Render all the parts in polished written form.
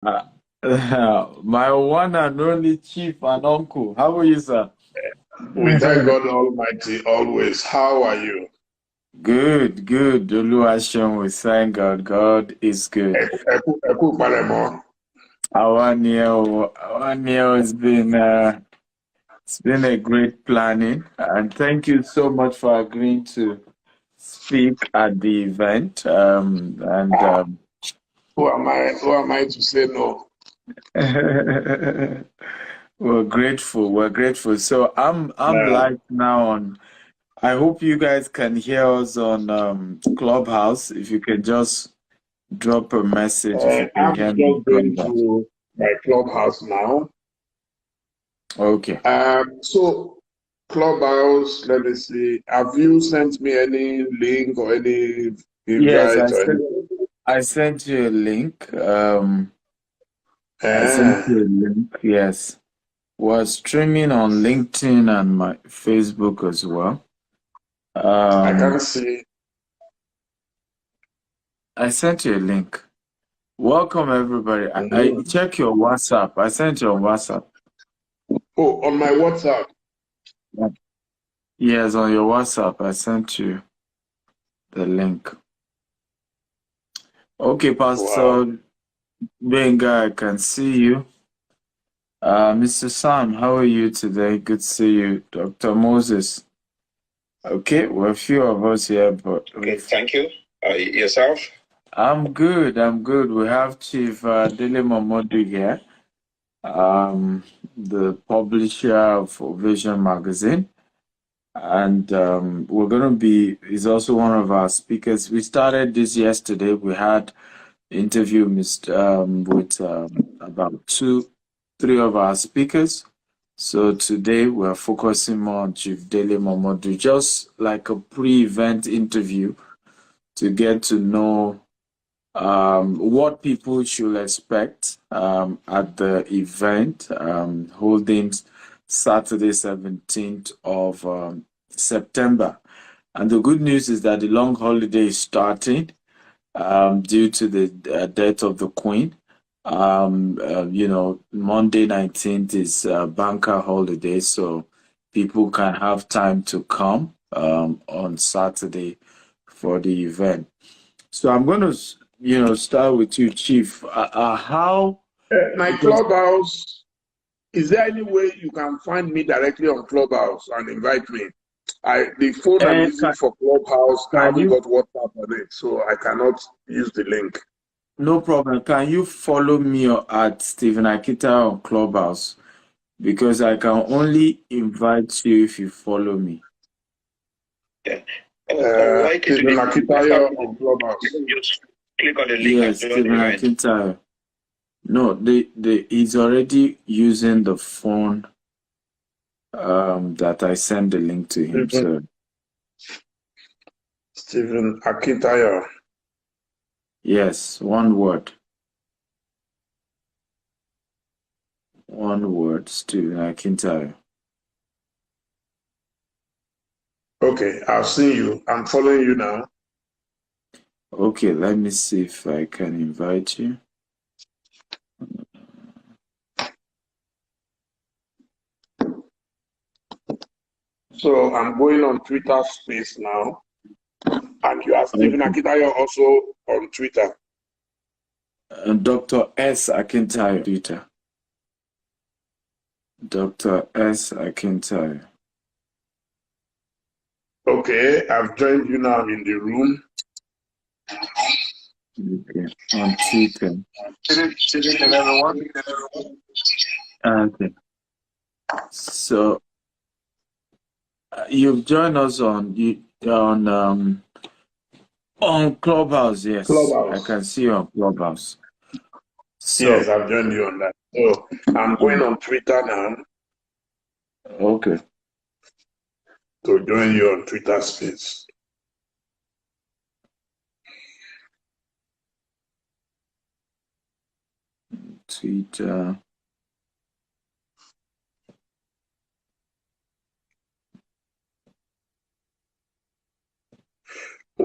Uh, my one and only chief and uncle. How are you, sir? We thank God Almighty always. How are you? Good, good. Oluwaseun, we thank God. God is good. Eku Paremo. Our year it's been a great planning, and thank you so much for agreeing to speak at the event. And Ah, who am I? Who am I to say no? we're grateful. We're grateful. So I'm Yeah. live now on. I hope you guys can hear us on Clubhouse. If you can just drop a message if you can I'm hear me just on going that. to my clubhouse now. Okay. So clubhouse. Let me see. Have you sent me any link or any Yes, invite or anything? I sent you a link. I sent Eh, you a link. Yes. We're streaming on LinkedIn and my Facebook as well. I Um, can't see. I sent you a link. Welcome everybody. I Mhm. check your WhatsApp. I sent you on WhatsApp. Oh, on my WhatsApp. Yes, on your WhatsApp, I sent you the link. Okay, Wow. Pastor Benga, I can see you. Mr. Sam, how are you today? Good to see you. Dr. Moses. Okay, well, a few of us here, but Okay, thank you. Yourself? I'm good. I'm good. We have Chief Dele Momodu here, the publisher of Vision magazine. And we're going to be, he's also one of our speakers. We started this yesterday. We had interview with about three of our speakers. So today we're focusing more on Chief Dele Momodu, just like a pre-event interview to get to know what people should expect at the event holding Saturday, 17th of September. And the good news is that the long holiday is starting due to the death of the Queen. Monday 19th is banker holiday, so people can have time to come on Saturday for the event. So I'm going to, start with you, Chief. How, My because clubhouse. Is there any way you can find me directly on Clubhouse and invite me? The phone I'm using can, for Clubhouse, I can haven't you, got WhatsApp on it, so I cannot use the link. no problem, can you follow me at Stephen Akita on Clubhouse? Because I can only invite you if you follow me. Yeah. I like it. Stephen Akitayo on Clubhouse. Just click on the link and Yes, join the Stephen event. Akintayo. No, he's already using the phone that I sent the link to him. Stephen, So Stephen Akitayo. yes, one word, Stephen Akintayo. Okay, I've seen you. I'm following you now. Okay, let me see if I can invite you. So I'm going on Twitter space now. And you are Stephen Okay. Akitayo also on Twitter. Dr. S. Akintayo, Twitter. Dr. S. Akintayo. Okay, I've joined you now in the room. Okay. On Twitter. Citizen everyone. Okay. So you've joined us on Clubhouse, yes. I Clubhouse. can see you on Clubhouse. Yes, So I've joined you on that. So I'm going mm, on Twitter now okay. to join you on Twitter space. Twitter.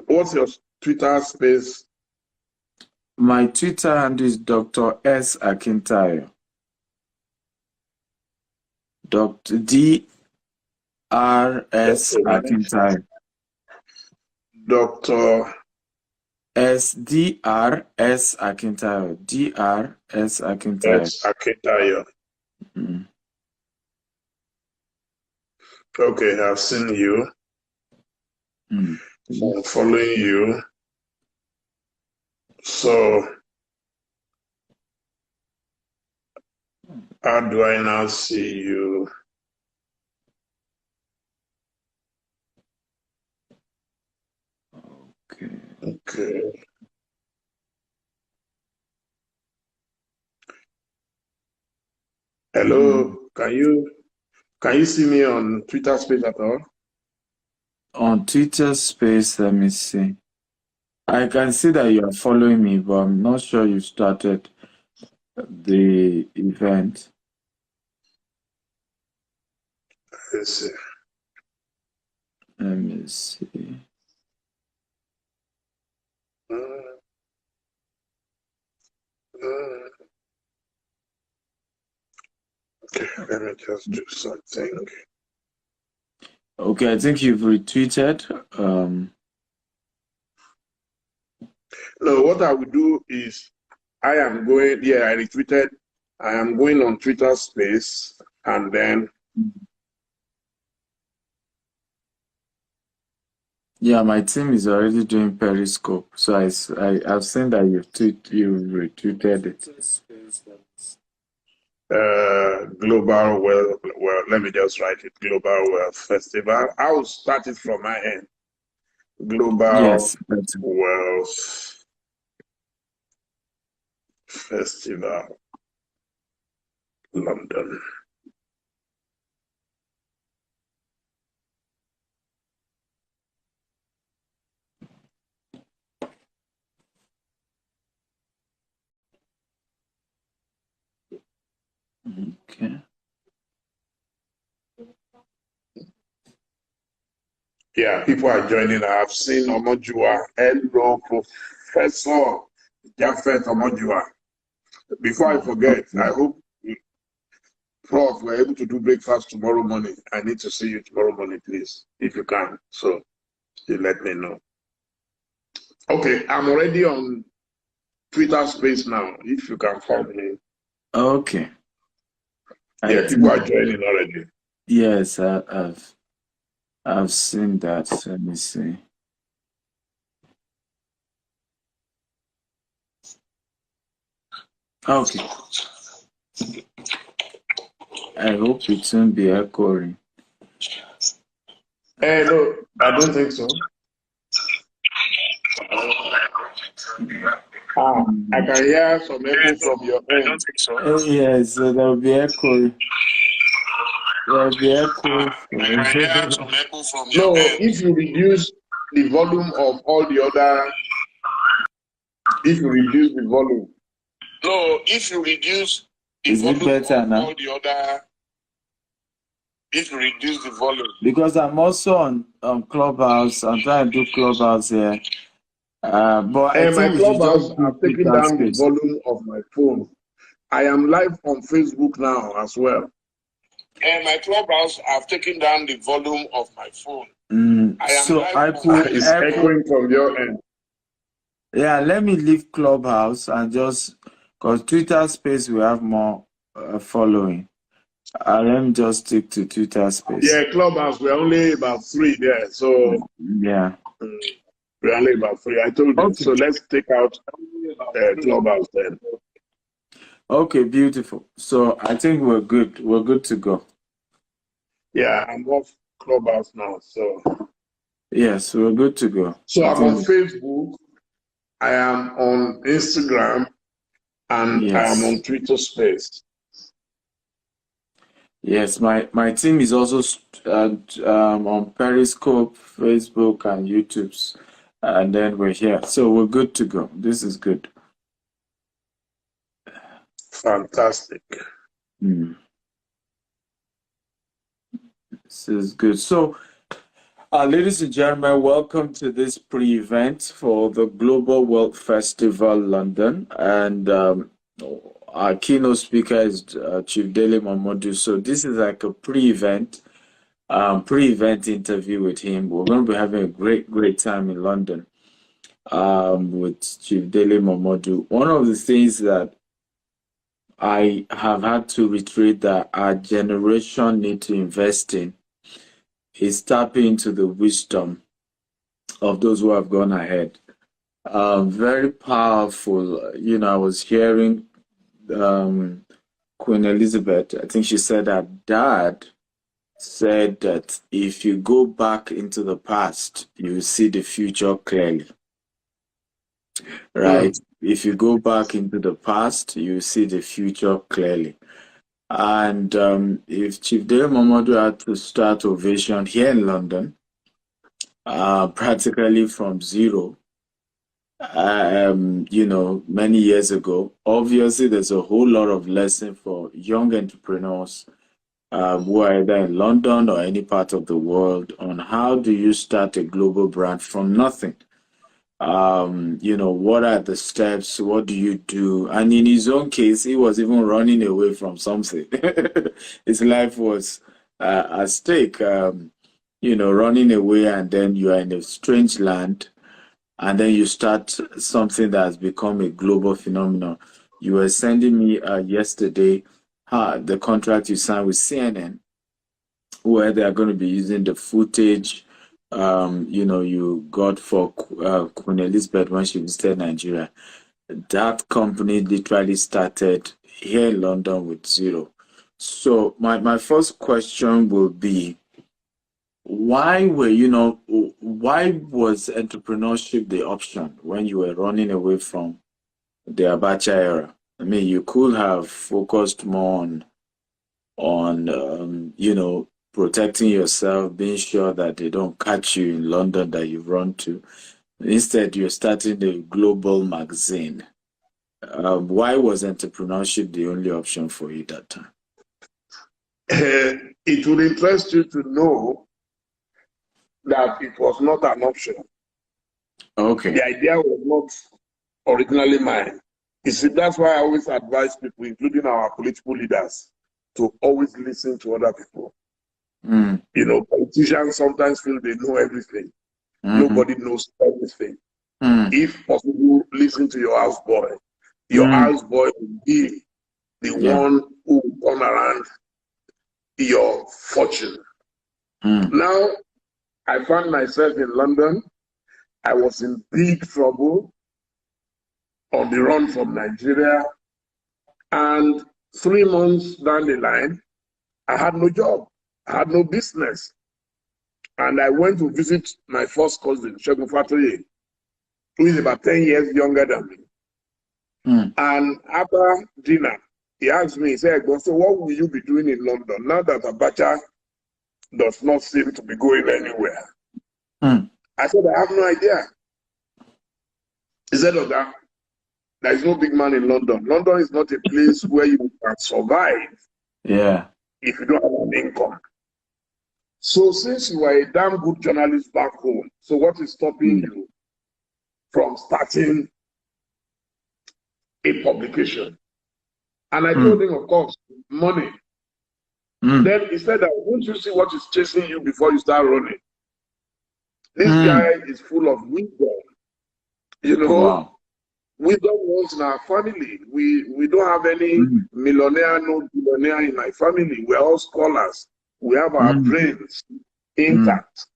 What's your Twitter space? My Twitter handle is Dr. S. Akintayo. Dr. D.R.S. Akintayo. Dr. S.D.R.S. Akintayo. D.R.S. Akintayo. S. Akintayo. Mm. Okay, I've seen you. Mm. I'm following you. So, how do I now see you? Okay. Hello, can you see me on Twitter Space at all? On Twitter Space, let me see. I can see that you are following me, but I'm not sure you started the event. Let's see. Let me see. Okay, let me just do something. Okay, I think you've retweeted. No, what I will do is I am going, I retweeted. I am going on Twitter Space and then. Yeah, my team is already doing Periscope, so I've seen that you retweeted it. Global well, let me just write it. Global Wealth Festival. I will start it from my end. Global Yes, better. Wealth Festival, London. Okay. Yeah, people are joining. I've seen Omojua. Hello, Professor Jafet Omojua. Before I forget, I hope Prof, we're able to do breakfast tomorrow morning. I need to see you tomorrow morning, please, if you can. So you let me know. Okay, I'm already on Twitter Space now. If you can find me. Okay. Yeah, people are joining already. Yes, I've seen that. Let me see. Okay. I hope it won't be echoing. No, I don't think so. I can hear some echo from your end. I don't think so. Yes, so there'll be echoing. There'll be echoing. I can hear some echo from your end. If you reduce the volume of all the other, if you reduce the volume. No, if you reduce the Is it volume better of now? all the other, if you reduce the volume. Because I'm also on Clubhouse. I'm trying to do Clubhouse here. But I And my think we should Clubhouse, just do I've taken Twitter down the Space. volume of my phone. I am live on Facebook now as well. And my Clubhouse, I've taken down the volume of my phone. So I could It's echoing from your end. Yeah, let me leave Clubhouse and just because Twitter Space we have more following. Let me just stick to Twitter Space. Yeah, Clubhouse, we're only about 3 there. So yeah, we're only about 3. I told you. Okay. So let's take out Clubhouse then. Okay, beautiful. So I think we're good. We're good to go. Yeah, I'm off Clubhouse now. So yes, we're good to go. So I'm on Facebook. I am on Instagram, and I am on Twitter Space. Yes, my team is also on Periscope, Facebook, and YouTube's, and then we're here. So we're good to go. This is good. Fantastic. This is good. So Ladies and gentlemen, welcome to this pre-event for the Global World Festival London. And our keynote speaker is Chief Dele Momodu. So this is like a pre-event interview with him. We're going to be having a great time in London with Chief Dele Momodu. One of the things that I have had to reiterate that our generation need to invest in is tapping into the wisdom of those who have gone ahead. Very powerful. You know, I was hearing Queen Elizabeth, I think she said that dad said that if you go back into the past, you see the future clearly, right? If you go back into the past, you see the future clearly. And if Chief Dele Momodu had to start Ovation here in London, practically from zero, many years ago. Obviously, there's a whole lot of lesson for young entrepreneurs who are either in London or any part of the world on how do you start a global brand from nothing. What are the steps? What do you do? And in his own case, he was even running away from something. His life was at stake, running away, and then you are in a strange land and then you start something that has become a global phenomenon. You were sending me yesterday the contract you signed with CNN, where they are going to be using the footage, you got for Queen Elizabeth when she visited Nigeria. That company literally started here in London with zero. So my first question will be, why was entrepreneurship the option when you were running away from the Abacha era? I mean, you could have focused more on protecting yourself, being sure that they don't catch you in London that you've run to. Instead, you're starting a global magazine. Why was entrepreneurship the only option for you that time? It would interest you to know that it was not an option. Okay. The idea was not originally mine. You see, that's why I always advise people, including our political leaders, to always listen to other people. Politicians sometimes feel they know everything. Nobody knows everything. If possible, listen to your houseboy. Your houseboy will be the one who will turn around your fortune. Now, I found myself in London. I was in big trouble on the run from Nigeria. And 3 months down the line, I had no job. I had no business. And I went to visit my first cousin, Segun Fatoye, who is about 10 years younger than me. And after dinner, he asked me, he said, so what will you be doing in London now that Abacha does not seem to be going anywhere? I said, I have no idea. He said, okay, there is no big man in London. London is not a place where you can survive if you don't have an income. So since you are a damn good journalist back home, so what is stopping you from starting a publication? And I told him, of course, money. Then he said that, won't you see what is chasing you before you start running? This guy is full of wisdom. Wisdom runs in our family. We don't have any millionaire, no billionaire in my family. We're all scholars. We have our brains intact.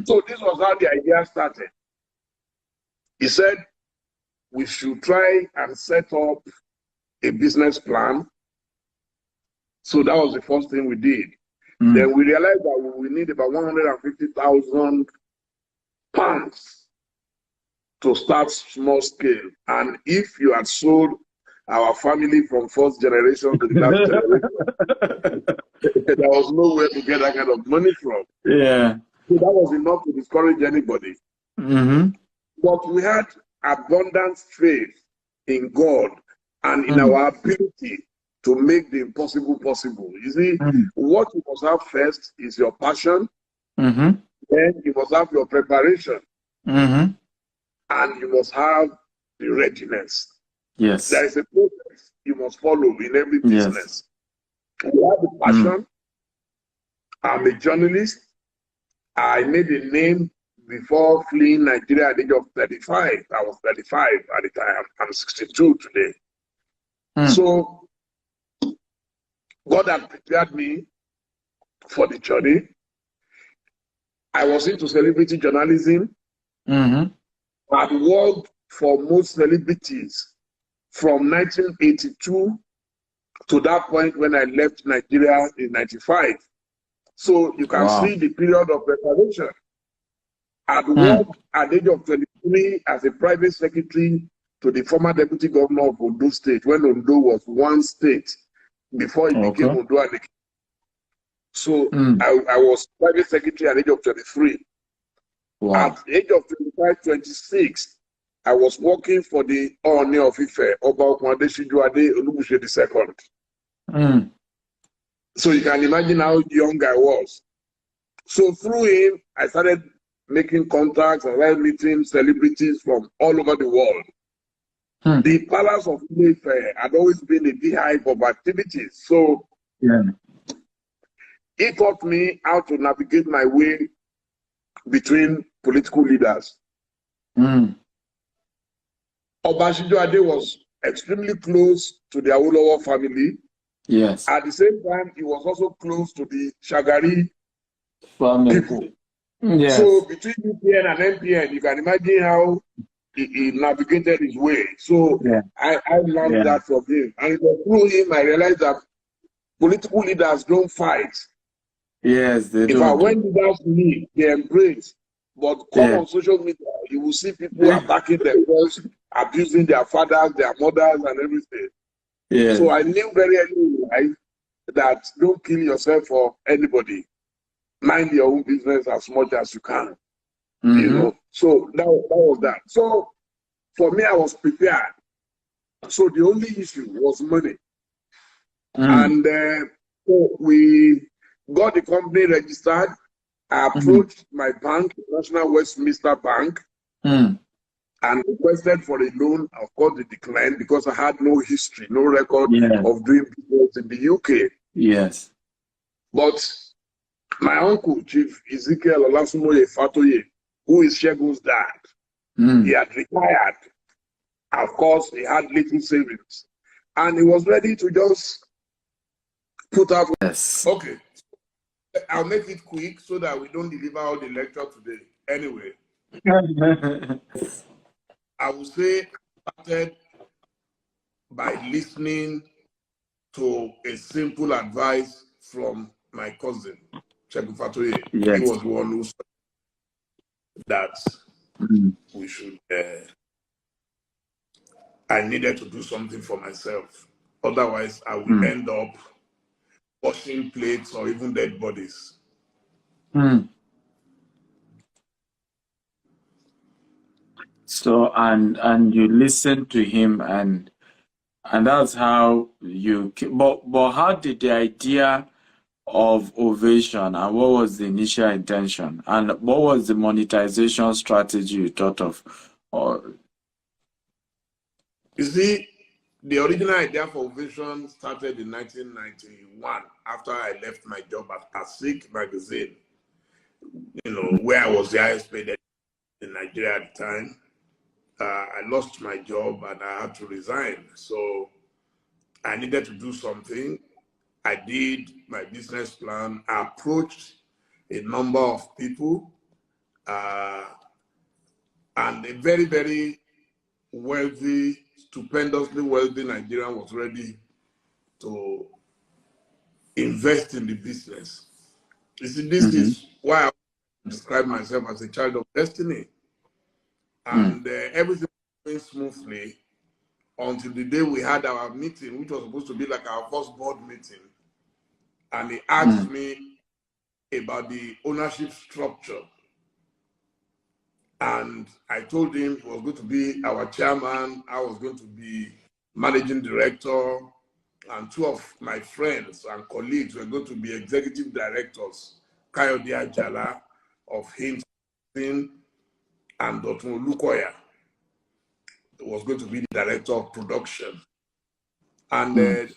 So this was how the idea started. He said, we should try and set up a business plan. So that was the first thing we did. Then we realized that we need about 150,000 pounds to start small scale. And if you had sold our family from first generation to the last generation, there was nowhere to get that kind of money from. So that was enough to discourage anybody. But we had abundant faith in God and in our ability to make the impossible possible. You see, what you must have first is your passion, Then you must have your preparation, Mm-hmm. and you must have the readiness. Yes. There is a process you must follow in every Yes. business. You have the passion. I'm a journalist. I made a name before fleeing Nigeria at the age of 35. I was 35 at the time. I'm 62 today. So God had prepared me for the journey. I was into celebrity journalism. Mm-hmm. I'd worked for most celebrities from 1982 to that point when I left Nigeria in 95. So you can see the period of preparation. I'd worked at the age of 23 as a private secretary to the former deputy governor of Ondo State when Ondo was one state before it became Ondo. So I was private secretary at the age of 23. Wow. At the age of 25, 26, I was working for the Ooni of Ife, Oba Okunade Shijuade Olubushe II. So you can imagine how young I was. So through him, I started making contacts and started meeting celebrities from all over the world. The Palace of Ife had always been a beehive of activities. So he taught me how to navigate my way between political leaders. Oba Shijuade was extremely close to the Awolowo family. Yes. At the same time, he was also close to the Shagari people. Yes. So between UPN and MPN, you can imagine how he navigated his way. So I learned that from him. And it was through him I realized that political leaders don't fight. Yes, they In fact, when leaders meet, they embrace. But come on social media, you will see people attacking themselves, abusing their fathers, their mothers, and everything. Yes. So I knew very early in life that don't kill yourself for anybody. Mind your own business as much as you can. You know. So that was that. So for me, I was prepared. So the only issue was money. And so we got the company registered. I approached my bank, National Westminster Bank, and requested for a loan. Of course, they declined because I had no history, no record of doing business in the UK. Yes. But my uncle, Chief Ezekiel Olasumoye Fatoye, who is Shegun's dad, he had retired. Of course, he had little savings. And he was ready to just put up. Yes. Okay. I'll make it quick so that we don't deliver all the lecture today. Anyway, I will say I started by listening to a simple advice from my cousin, Shegun Fatoye. He was the one who said that we should, I needed to do something for myself. Otherwise, I would end up washing plates or even dead bodies. So and you listen to him and that's how you. But how did the idea of Ovation and what was the initial intention and what was the monetization strategy you thought of? Or you see, the original idea for Ovation started in 1991 after I left my job at ASIC magazine, you know, where I was the highest paid in Nigeria at the time. I lost my job and I had to resign. So I needed to do something. I did my business plan. I approached a number of people, and a very, very wealthy, stupendously wealthy Nigerian was ready to invest in the business. You see, this is why I describe myself as a child of destiny. And everything went smoothly until the day we had our meeting, which was supposed to be like our first board meeting. And he asked me about the ownership structure. And I told him he was going to be our chairman, I was going to be managing director, and two of my friends and colleagues were going to be executive directors, Kayode Ajala of him and Dr. Lukoya was going to be the director of production. And the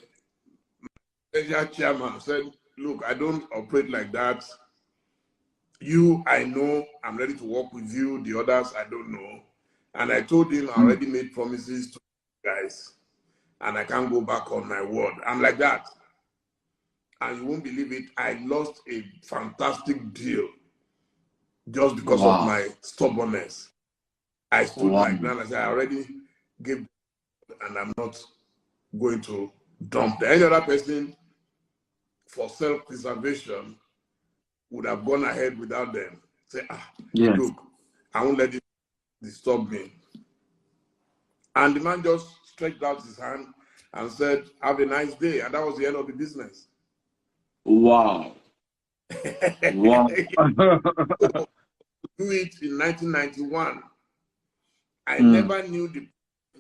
chairman said, look, I don't operate like that. You, I know, I'm ready to work with you. The others, I don't know. And I told him I already made promises to you guys, and I can't go back on my word. I'm like that. And you won't believe it, I lost a fantastic deal just because of my stubbornness. I stood my ground and said, I already gave, and I'm not going to dump them. Any other person for self-preservation would have gone ahead without them. Say, look, I won't let this disturb me. And the man just stretched out his hand and said, have a nice day. And that was the end of the business. Wow. Wow. Do it in 1991. I never knew the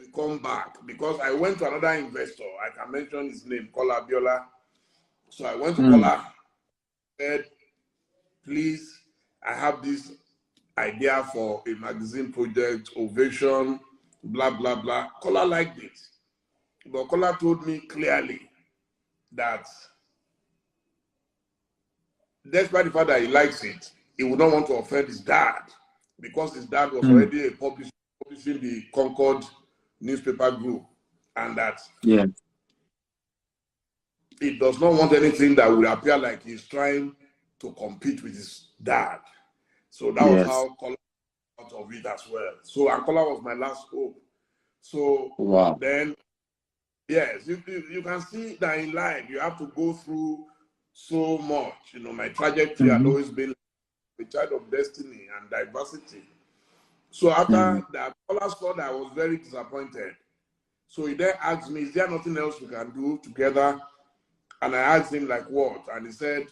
would come back because I went to another investor. I can mention his name, Kola Biola. So I went to Kola, said, please, I have this idea for a magazine project, Ovation, blah, blah, blah. Kola liked it. But Kola told me clearly that despite the fact that he likes it, he would not want to offend his dad because his dad was already a publishing the Concord newspaper group, and that he does not want anything that would appear like he's trying to compete with his dad. So that was how Kola got out of it as well. So Kola was my last hope. So then, yes, you can see that in life you have to go through so much. You know, my trajectory had always been a child of destiny and diversity. So after that, Kola saw that I was very disappointed. So he then asked me, is there nothing else we can do together? And I asked him, like what? And he said,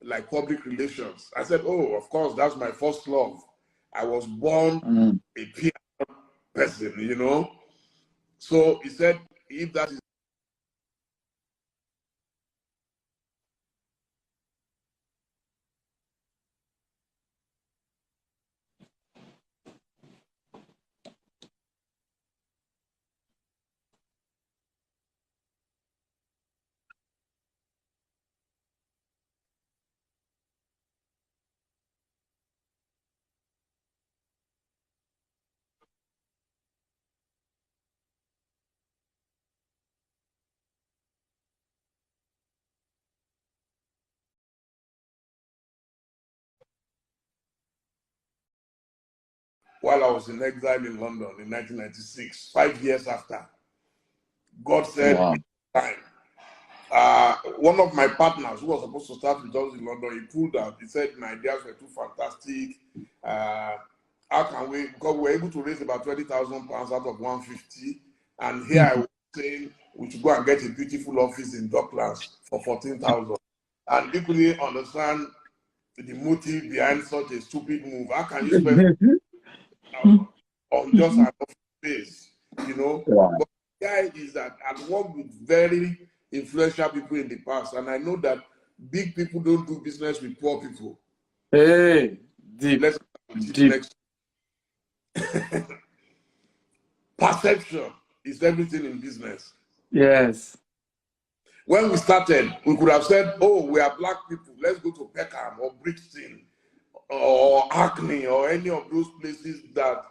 like public relations. I said, oh, of course, that's my first love. I was born a PR person, you know? So he said, if that is while I was in exile in London in 1996, 5 years after, God said, time. One of my partners who was supposed to start with us in London, he pulled out. He said, my ideas were too fantastic. How can we, because we were able to raise about 20,000 pounds out of 150. And here I was saying we should go and get a beautiful office in Docklands for 14,000. And people didn't understand the motive behind such a stupid move. How can you spend on just an office space, you know? But the guy is that I've worked with very influential people in the past, and I know that big people don't do business with poor people. Hey, deep. Let's next. Perception is everything in business. Yes. When we started, we could have said, oh, we are black people, let's go to Peckham or Brixton or Hackney or any of those places that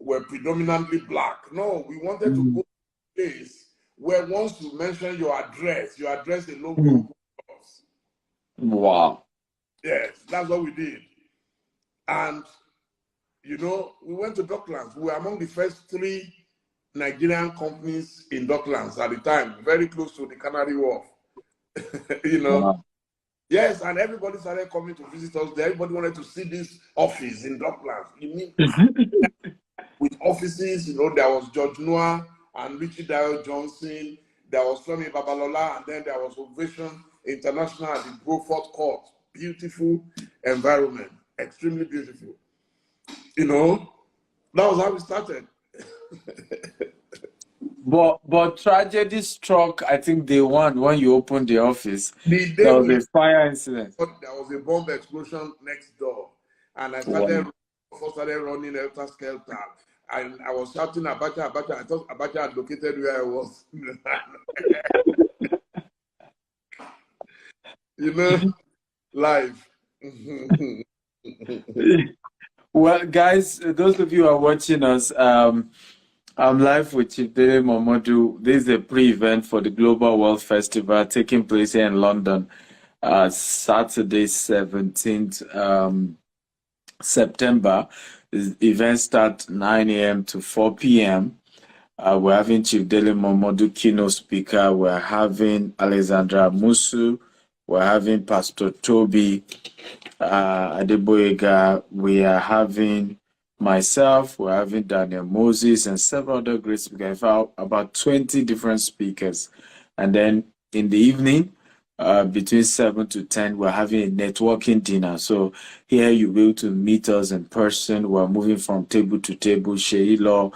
were predominantly black. No, we wanted to go to a place where once you mention your address alone will go us. Wow. Yes, that's what we did. And, you know, we went to Docklands. We were among the first 3 Nigerian companies in Docklands at the time, very close to the Canary Wharf. You know? Wow. Yes, and everybody started coming to visit us there. Everybody wanted to see this office in Docklands. You mean, with offices, you know, there was George Noah and Richie Dale Johnson, there was Femi Babalola, and then there was Ovation International at the Beaufort Court. Beautiful environment, extremely beautiful. You know, that was how we started. But tragedy struck, I think, day one when you opened the office. There was a fire incident. There was a bomb explosion next door. and I Wow. started running helter skelter. And I was shouting Abacha, Abacha. I thought Abacha had located where I was. You know, live. Well, guys, those of you who are watching us, I'm live with Chief Dele Momodu. This is a pre-event for the Global World Festival taking place here in London, Saturday, 17th September. The event starts 9 a.m. to 4 p.m. We're having Chief Dele Momodu keynote speaker. We're having Alexandra Musu. We're having Pastor Toby Adeboyega. We are having myself. We're having Daniel Moses and several other great speakers. About 20 different speakers. And then in the evening, between 7 to 10, we're having a networking dinner. So here you'll be able to meet us in person. We're moving from table to table. Sheilo,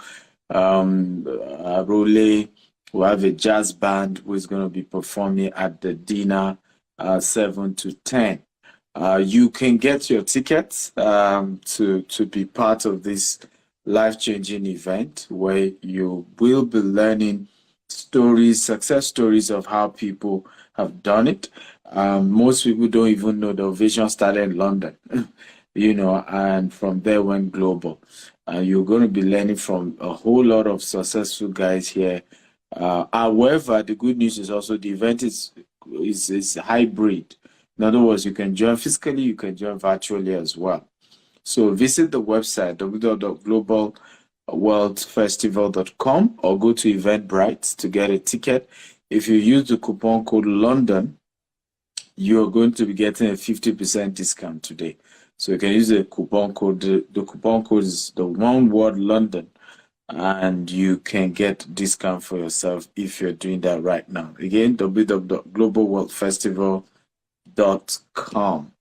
Role. We have a jazz band who is going to be performing at the dinner 7 to 10. You can get your tickets to be part of this life-changing event where you will be learning stories, success stories of how people have done it. Most people don't even know the Ovation started in London, and from there went global. You're going to be learning from a whole lot of successful guys here. However, the good news is also the event is hybrid. In other words, you can join physically, you can join virtually as well. So visit the website www.globalworldfestival.com or go to Eventbrite to get a ticket. If you use the coupon code London, you're going to be getting a 50% discount today. So you can use the coupon code. The coupon code is the one word London, and you can get discount for yourself if you're doing that right now. Again, www.globalworldfestival.com.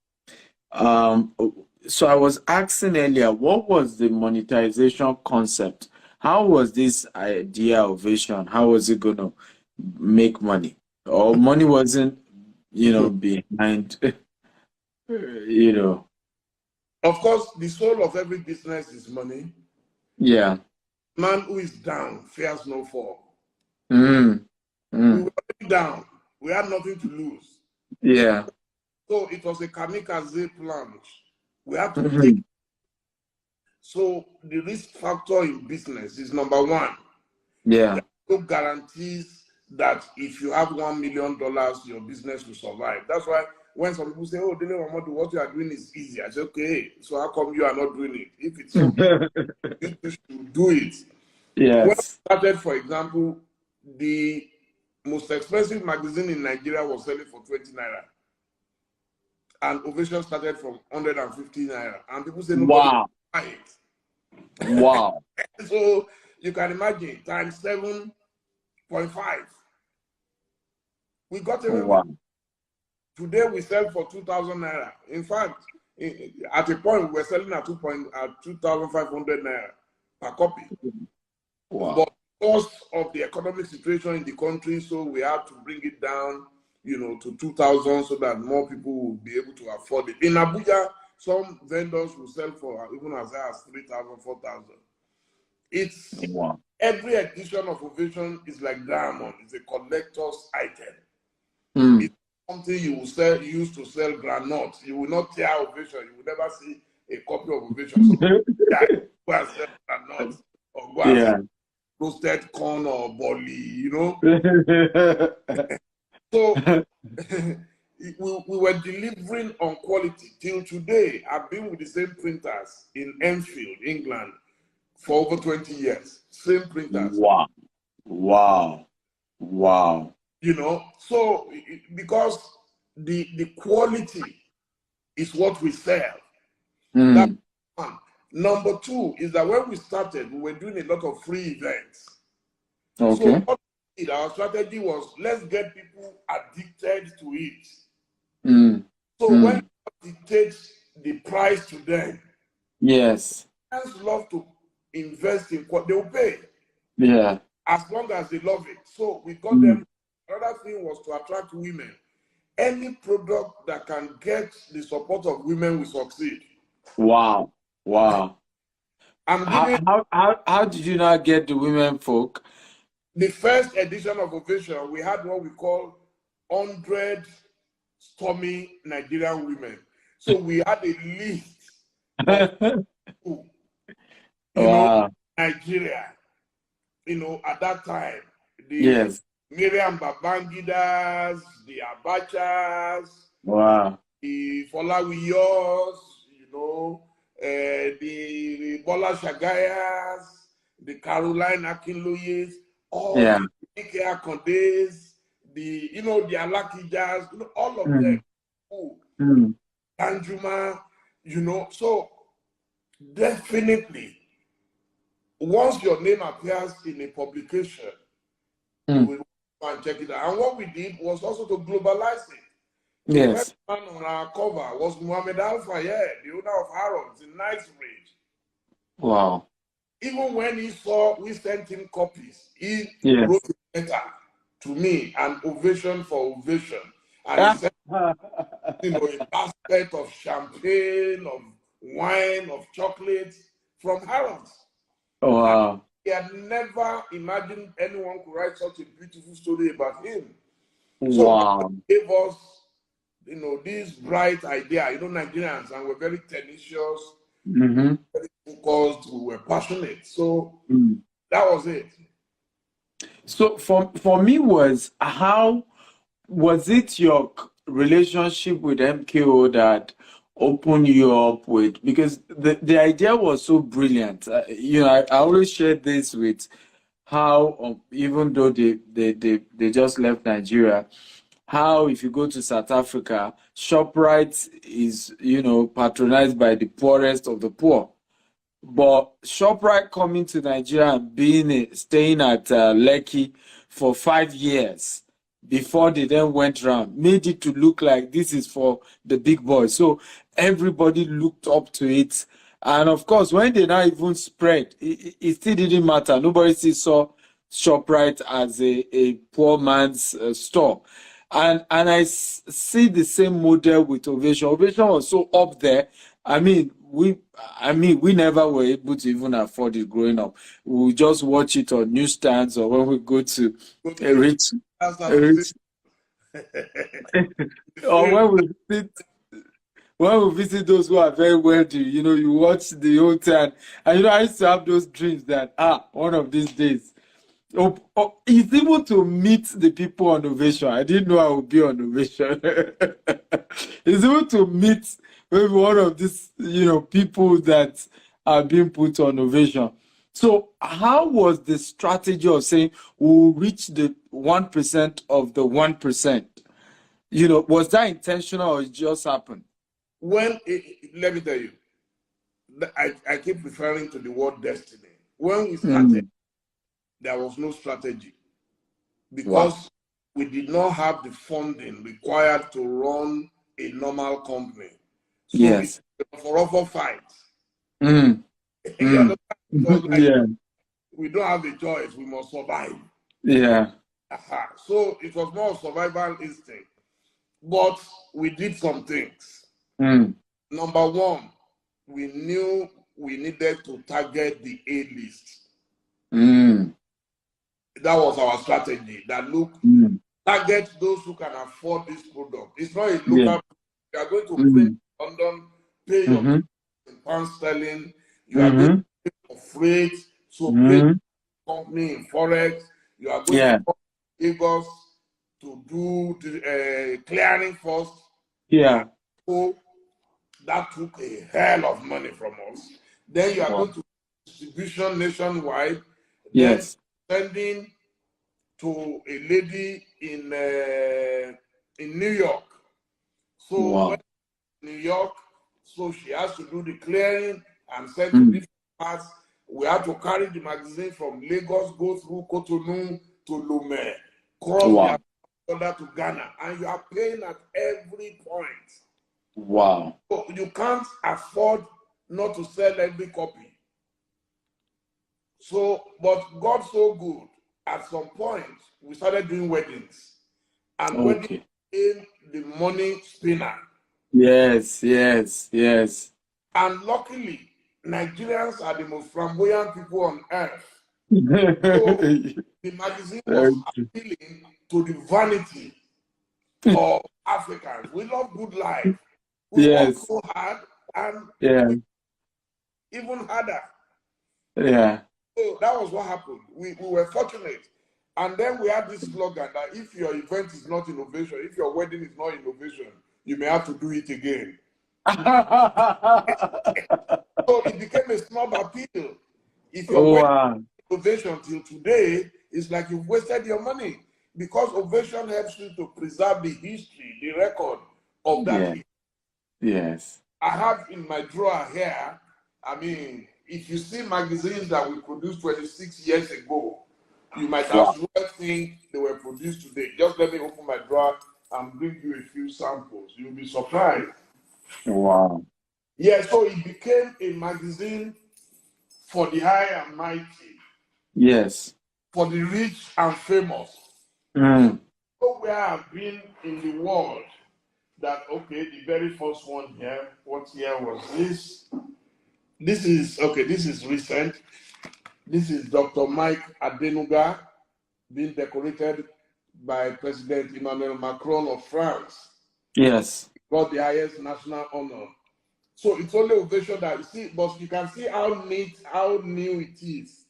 So I was asking earlier, what was the monetization concept? How was this idea of Vision? How was it going to make money? Or money wasn't, behind, Of course, the soul of every business is money. Yeah. Man who is down fears no fall. Mm. We were down. We had nothing to lose. Yeah. So it was a kamikaze plunge. We had to take. So the risk factor in business is number one. Yeah. There are no guarantees that if you have $1 million, your business will survive. That's why when some people say, "Oh, Dele Momodu, what you are doing is easy," I say, "Okay, so how come you are not doing it? If it's something you should do it." Yes. When we started, for example, the most expensive magazine in Nigeria was selling for 20 naira. And Ovation started from 150 naira. And people say nobody will buy it. Wow. So you can imagine, times 7.5. We got away with it. Today we sell for 2,000 naira. In fact, at a point we were selling at 2,500 naira per copy. Wow. But because of the economic situation in the country, so we had to bring it down, to 2,000 so that more people will be able to afford it. In Abuja, some vendors will sell for even as high as 3,000, 4,000. It's every edition of Ovation is like diamond. It's a collector's item. It's something you will sell. You used to sell granite. You will not tear Ovation. You will never see a copy of Ovation. So go and sell granite or go and sell roasted corn or bolly, So we were delivering on quality. Till today, I've been with the same printers in Enfield, England, for over 20 years. Same printers. Wow. So because the quality is what we sell. That's one. Number two is that when we started, we were doing a lot of free events. Okay. So our strategy was, let's get people addicted to it. So when you dictate the price to them, yes, fans love to invest in what they will pay. Yeah. As long as they love it. So we got them. Another thing was to attract women. Any product that can get the support of women will succeed. Wow. Wow. I'm giving How did you not get the women folk? the first edition of Ovation. We had what we call 100 stormy Nigerian women. So we had a list of who, Wow. Nigeria, at that time, the Yes. Miriam Babangidas, the Abachas, Wow. the Folawiyos, the Bola Shagayas, the Caroline Akinloyes, all Yeah. the Ike Akondes, the Alakijas, all of them. Mm. Who, Mm. Danjuma, so definitely once your name appears in a publication, you Mm. will go and check it out. And what we did was also to globalize it. The first Yes. man on our cover was Muhammad Al Fayed, the owner of Harrods in Knightsbridge. Wow. Even when he saw we sent him copies, he Yes. wrote a letter to me, an ovation for ovation. And he said, a basket of champagne, of wine, of chocolates from Harrods. And Wow. he had never imagined anyone could write such a beautiful story about him. So Wow. he gave us, this bright idea. Nigerians, and we're very tenacious, Mm-hmm. very focused, we were passionate. So Mm. that was it. So for me was how was it your relationship with MKO that opened you up with because the idea was so brilliant. I always share this with how even though they just left Nigeria, how if you go to South Africa, ShopRite is patronized by the poorest of the poor. But ShopRite coming to Nigeria and staying at Lekki for 5 years before they then went round made it to look like this is for the big boys. So everybody looked up to it. And of course, when they now even spread, it still didn't matter. Nobody still saw ShopRite as a poor man's store. And see the same model with Ovation. Ovation was so up there. I mean, we never were able to even afford it growing up. We would just watch it on newsstands or when we go to Go to a the rich, a association. rich, or when we visit those who are very wealthy, you watch the whole time. And I used to have those dreams that one of these days. It's even to meet the people on Ovation. I didn't know I would be on Ovation. It's even to meet maybe one of these, people that are being put on Ovation. So, how was the strategy of saying we'll reach the 1% of the 1%? Was that intentional or it just happened? Let me tell you, I keep referring to the word destiny. When we started, Mm. there was no strategy Wow. because we did not have the funding required to run a normal company. So it Yes. was a rough fight. Mm. You Mm. understand? It was like Yeah. we don't have a choice, we must survive. Yeah. So it was more survival instinct. But we did some things. Mm. Number one, we knew we needed to target the A list. Mm. That was our strategy. That look, Mm. target those who can afford this product. It's not a Yeah. local. You are going to print Mm. in London, pay your Mm-hmm. in pound sterling. You are going to Mm-hmm. pay for freight, so pay Mm-hmm. company in forex. You are going to Yeah. call Lagos to do the clearing first. Yeah. So that took a hell of money from us. Then you are Wow. going to distribution nationwide. Then Yes. sending to a lady in New York. So when Wow. New York, so she has to do the clearing and send to Mm. different parts. We have to carry the magazine from Lagos, go through Cotonou to Lomé, cross the Wow. border to Ghana, and you are paying at every point. Wow. So you can't afford not to sell every copy. So, but God so good. At some point, we started doing weddings, and wedding Okay. became the money spinner. Yes. Yes. Yes. And luckily, Nigerians are the most flamboyant people on earth. So the magazine was appealing to the vanity of Africans. We love good life. We work so hard and we even harder. Yeah. So that was what happened. We were fortunate. And then we had this slogan that if your event is not innovation, if your wedding is not innovation, you may have to do it again. So it became a snob appeal. If your wedding is innovation till today, it's like you've wasted your money. Because ovation helps you to preserve the history, the record of that. Yes. I have in my drawer here, I mean, if you see magazines that we produced 26 years ago, you might as well think they were produced today. Just let me open my drawer and bring you a few samples. You'll be surprised. Wow. Yeah, so it became a magazine for the high and mighty. Yes. For the rich and famous. Mm. So where I've been in the world, that, okay, the very first one here, what year was this? This is recent. This is Dr. Mike Adenuga being decorated by President Emmanuel Macron of France. Yes. Got the highest national honor. So it's only ovation that you see, but you can see how neat, how new it is.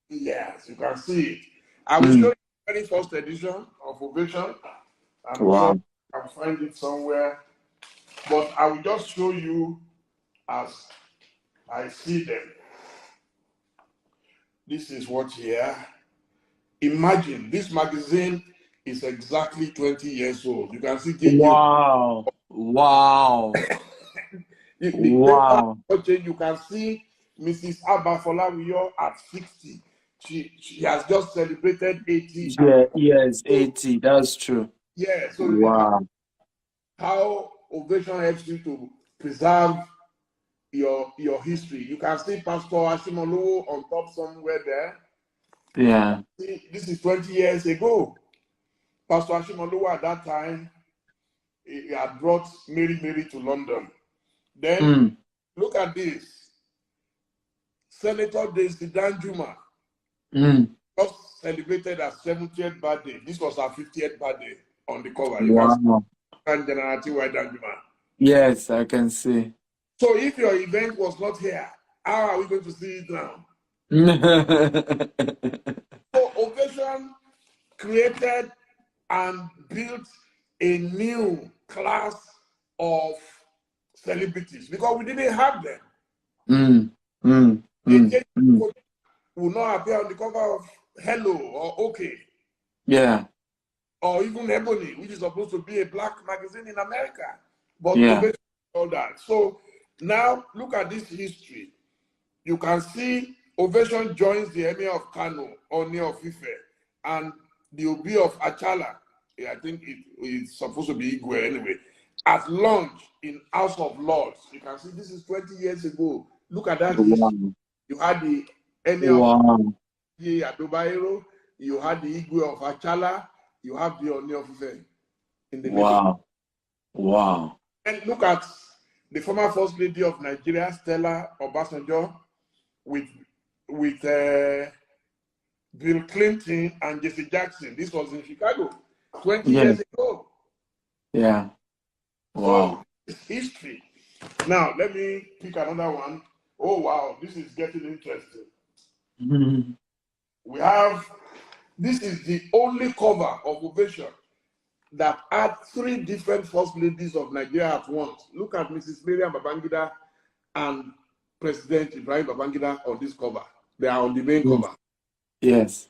Yes, you can see it. I will show you the very first edition of Ovation. I'm sure you can find it somewhere. But I will just show you as I see them. This is what here. Imagine this magazine is exactly 20 years old. You can see JJ. Wow. You can see Mrs. Abafolawiyo at 60. She has just celebrated 80. Yeah, yes, 80. That's true. Yeah, so how Ovation helps you to preserve your history. You can see Pastor Ashimolu on top somewhere there. Yeah. See, this is 20 years ago. Pastor Ashimolu at that time, he had brought Mary to London. Then look at this. Senator Daisy Danjuma just celebrated her 70th birthday. This was her 50th birthday on the cover. You can see General T.Y. Danjuma. Yes, I can see. So if your event was not here, how are we going to see it now? So Ovation created and built a new class of celebrities because we didn't have them. They will not appear on the cover of Hello or OK. Yeah. Or even Ebony, which is supposed to be a black magazine in America. But Ovation all that. So now look at this history. You can see Ovation joins the Emir of Kano, Oni of Ife, and the Obi of Achala. I think it's supposed to be Igwe anyway. At launch in House of Lords. You can see this is 20 years ago. Look at that history. You had the Emir of Adobairo, you had the Igwe of Achala, you have the Oni of Ife in the middle. Wow. And look at the former First Lady of Nigeria, Stella Obasanjo, with Bill Clinton and Jesse Jackson. This was in Chicago 20 years ago. Yeah. Wow. So it's history. Now, let me pick another one. Oh, wow. This is getting interesting. We have, this is the only cover of Ovation that had 3 different First Ladies of Nigeria at once. Look at Mrs. Miriam Babangida and President Ibrahim Babangida on this cover. They are on the main cover. Yes.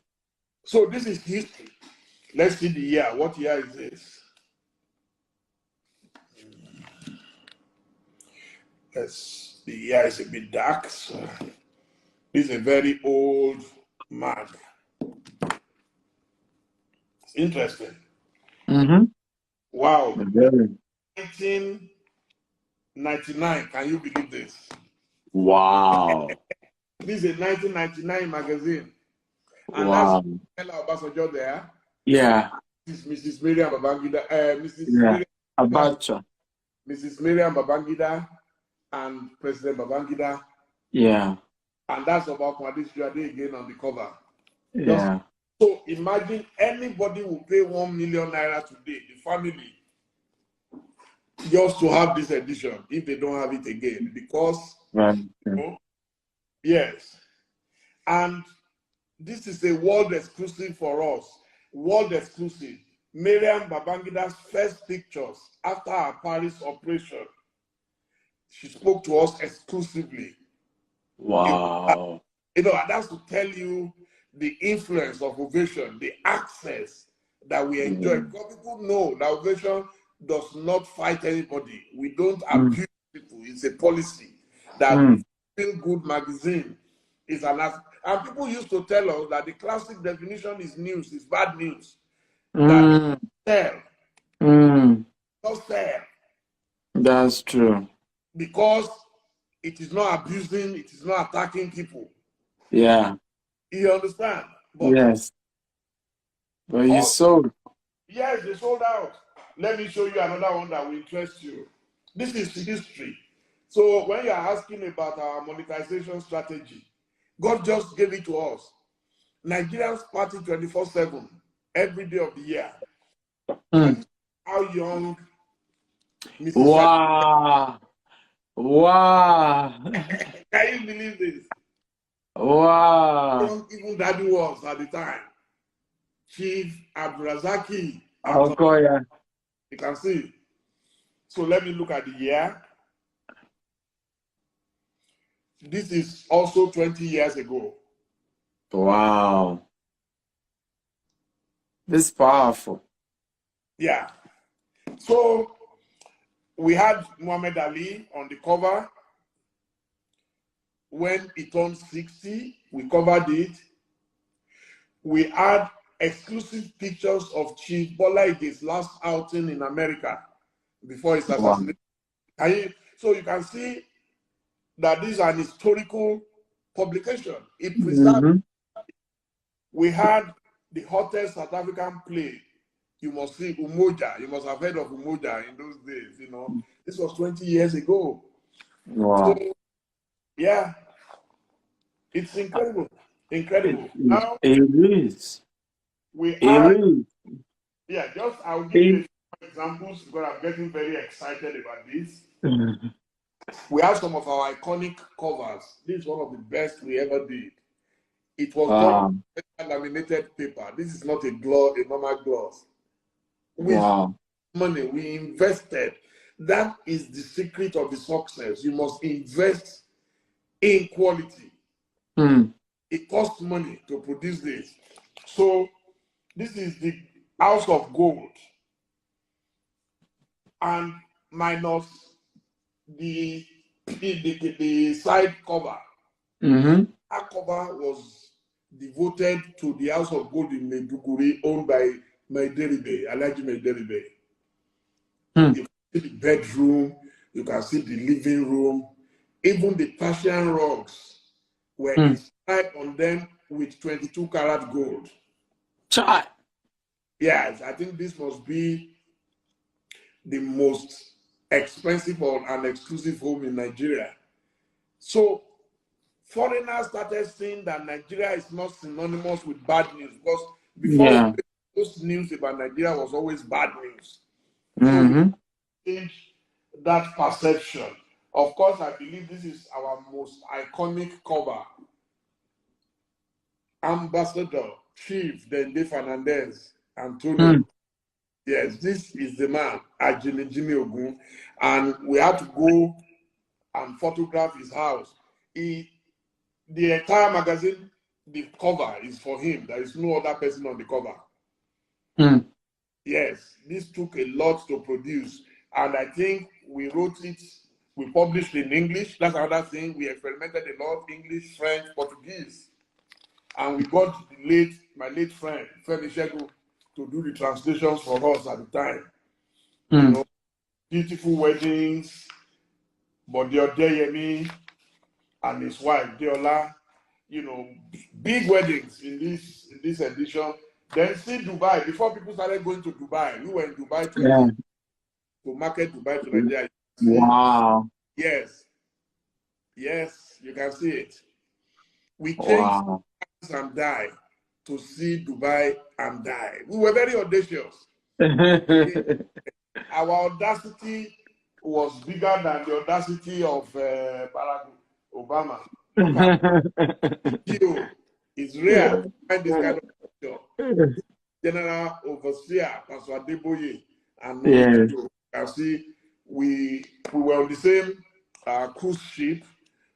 So this is history. Let's see the year. What year is this? The year is a bit dark. So this is a very old mag. It's interesting. Wow. 1999. Can you believe this? Wow. This is a 1999 magazine. And that's Stella Obasanjo there. Yeah. This is Mrs. Miriam Babangida. Abacha. Mrs. Miriam Babangida. and President Babangida. Yeah. And that's about Kwadisi again on the cover. Yeah. So imagine anybody will pay 1 million naira today, the family, just to have this edition if they don't have it again. Because, Right. yes. And this is a world exclusive for us. World exclusive. Mariam Babangida's first pictures after her Paris operation. She spoke to us exclusively. Wow. That's to tell you the influence of Ovation, the access that we enjoy. Because people know that Ovation does not fight anybody. We don't abuse people. It's a policy that Feel Good magazine is an act. And people used to tell us that the classic definition is news, is bad news. That sell. Not sell. That's true. Because it is not abusing, it is not attacking people. Yeah. You understand? But yes. But you sold. Yes, they sold out. Let me show you another one that will interest you. This is history. So when you're asking about our monetization strategy, God just gave it to us. Nigerians party 24/7 every day of the year. How young Mrs. Wow. Wow. Can you believe this? Wow. How young even Daddy was at the time. Chief Abdurazaki. Yeah. You can see. So let me look at the year. This is also 20 years ago. Wow. This is powerful. Yeah. So we had Muhammad Ali on the cover. When he turned 60, we covered it. We had exclusive pictures of Chief Bola Ige's last outing in America before his assassination. Wow. So you can see that this is an historical publication. It preserved. We had the hottest South African play. You must see Umoja. You must have heard of Umoja in those days, This was 20 years ago. Wow. So, yeah. It's incredible. Incredible. Now, it is. We have, yeah, I'll give you examples because I'm getting very excited about this. We have some of our iconic covers. This is one of the best we ever did. It was done with laminated paper. This is not a normal gloss. With money we invested. That is the secret of the success. You must invest in quality. It costs money to produce this. So this is the House of Gold. And minus the side cover. That cover was devoted to the House of Gold in Maiduguri, owned by Alaji Maideribe. You can see the bedroom, you can see the living room, even the Persian rugs were inscribed on them with 22 karat gold. Yes, I think this must be the most expensive and exclusive home in Nigeria. So foreigners started saying that Nigeria is not synonymous with bad news, because before most news about Nigeria was always bad news. So we changed that perception. Of course, I believe this is our most iconic cover. Ambassador Chief Dende Fernandez Antonio. Yes, this is the man, Ajele Jimmy Ogun, and we had to go and photograph his house. The entire magazine, the cover is for him. There is no other person on the cover. Yes, this took a lot to produce, and I think we wrote it, we published in English. That's another thing. We experimented a lot, English, French, Portuguese, and we got my late friend, Femi Shegu, to do the translations for us at the time. Beautiful weddings, Bode Odeyemi and his wife Deola, big weddings in this edition. Then see Dubai. Before people started going to Dubai, we were in Dubai to market Dubai to Nigeria. Wow. Yes. Yes, you can see it. We changed Wow. and die to see Dubai and die. We were very audacious. Our audacity was bigger than the audacity of Barack Obama. Look at you. It's rare to find this kind of picture. General Overseer, Pastor Adeboye, and Yes. you can see we were on the same cruise ship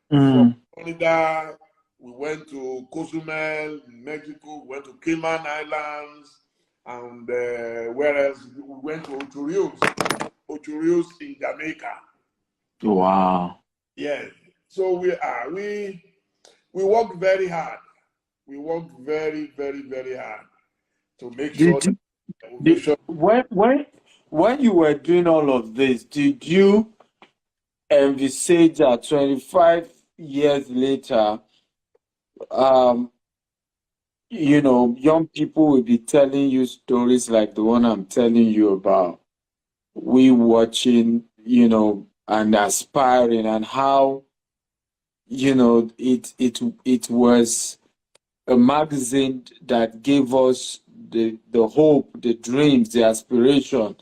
from Florida. We went to Cozumel, Mexico. We went to Cayman Islands, and where else? We went to Ocho Rios in Jamaica. Wow. Yeah. So we worked very hard. We worked very, very, very hard to make sure Did that you, we did, when you were doing all of this, did you envisage that 25 years later, um, young people will be telling you stories like the one I'm telling you about? We watching, and aspiring, and how, it was a magazine that gave us the hope, the dreams, the aspiration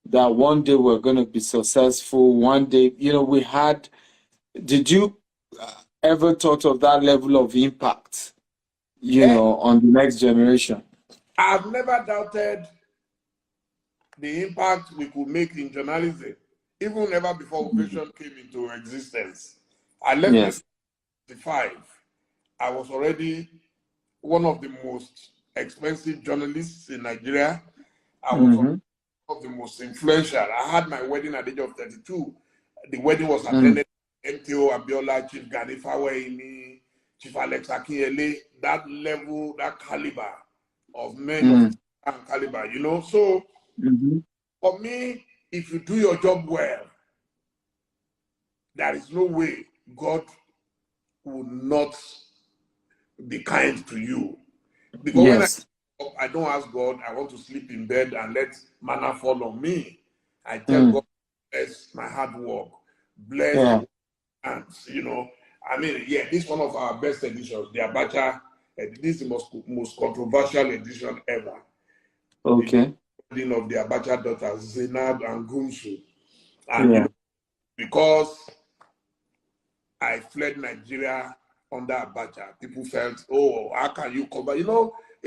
that one day we're going to be successful. One day, did you ever thought of that level of impact, on the next generation? I've never doubted the impact we could make in journalism, even ever before Ovation came into existence. I left Yes. the 5. I was already one of the most expensive journalists in Nigeria. I was one of the most influential. I had my wedding at the age of 32. The wedding was attended by MTO Abiola, Chief Gani Faweimi, Chief Alex Akinyele, that level, that caliber of men of caliber, So for me, if you do your job well, there is no way God will not be kind to you. Because Yes. when I don't ask God, I want to sleep in bed and let manna fall on me. I tell God, bless my hard work, bless Yeah. the hands, this is one of our best editions, the Abacha. This is the most controversial edition ever. Okay. The wedding of the Abacha daughters, Zainab and Gumsu. And because I fled Nigeria under Abacha, people felt, oh, how can you come back? A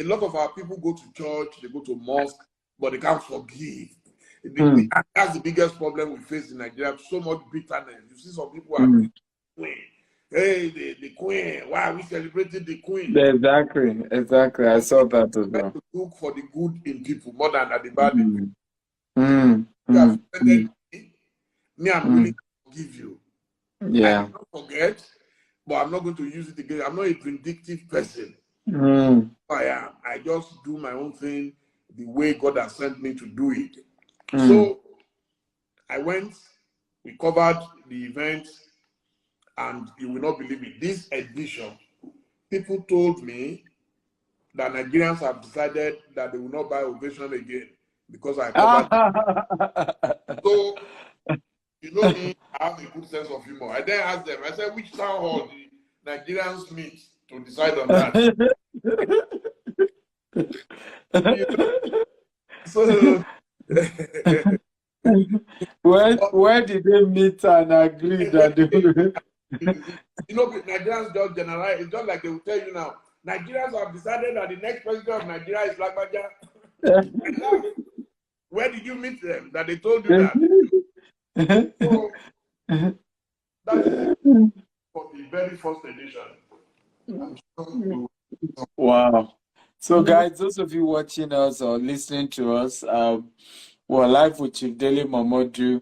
lot of our people go to church, they go to mosque, but they can't forgive. That's the biggest problem we face in Nigeria. So much bitterness. You see some people are queen. Hey, the queen. Why are we celebrating the queen? Exactly. I saw that as well. To look for the good in people more than at the bad in people. You have offended me, I'm willing to forgive you. I Yeah. cannot forget, but I'm not going to use it again. I'm not a vindictive person. I am. I just do my own thing the way God has sent me to do it. So I went, we covered the event, and you will not believe it. This edition, people told me that Nigerians have decided that they will not buy Ovation again because I covered. So, me, I have a good sense of humor. I then asked them, I said, which town hall the Nigerians meet to decide on that? So, where did they meet and agree that they Nigerians just generalize. It's just like they will tell you now. Nigerians have decided that the next president of Nigeria is Lagbaja. Where did you meet them? That they told you that? So, that is it for the very first edition. Wow. So, guys, those of you watching us or listening to us, we're live with Chief Dele Momodu,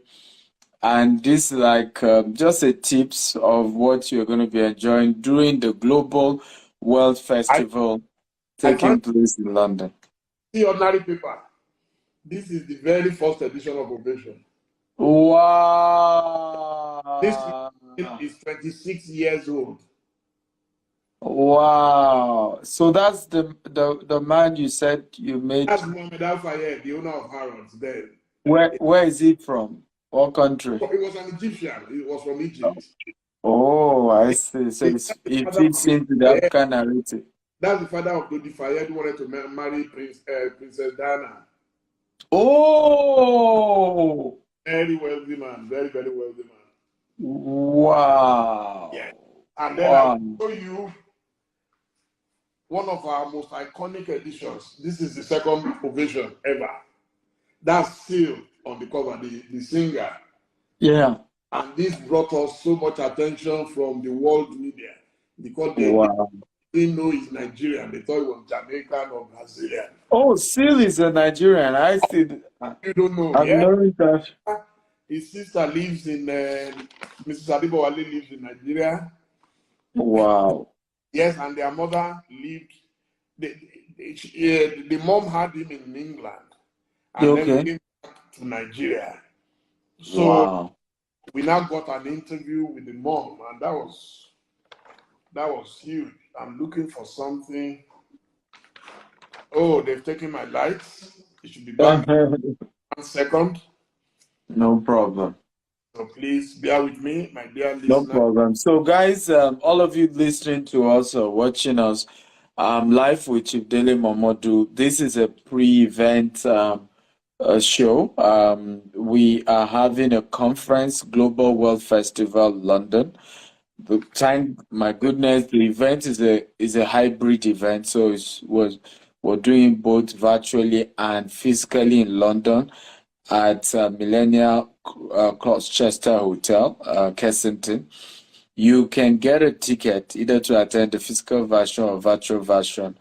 and this is like just a tips of what you're going to be enjoying during the Global World Festival taking place in London. See ordinary paper. This is the very first edition of Ovation. Wow. This is 26 years old. Wow. So that's the man you said you made. That's Mohammed Al Fayed, the owner of Harrods then. Where is he from? What country? He was an Egyptian. He was from Egypt. Oh, I see. So it fits into that kind of narrative. That's the father of Dodi Fayed who wanted to marry Princess Diana. Oh, Very wealthy man, very, very wealthy man. wow. Yeah. And then I Wow. will show you one of our most iconic editions. This is the second ovation ever. That's sealed on the cover, the singer. Yeah. And this brought us so much attention from the world media because they Wow. didn't know he's Nigerian. They thought he was Jamaican or Brazilian. Oh, Seal is a Nigerian. I see. You don't know, I've yeah? learned that. His sister lives in, Mrs. Adibowale lives in Nigeria. Wow. Yes, and their mother lived, the mom had him in England and then Okay. came back to Nigeria. So Wow. we now got an interview with the mom, and that was huge. I'm looking for something. Oh, they've taken my lights. It should be back in 1 second. No problem. So please bear with me, my dear No listener. problem. So, guys, all of you listening to us or watching us live with Chief Dele Momodu, this is a pre-event show. We are having a conference, Global World Festival, London. Thank my goodness, the event is a hybrid event, so we're doing both virtually and physically in London at Millennium Gloucester Hotel, Kensington. You can get a ticket either to attend the physical version or virtual version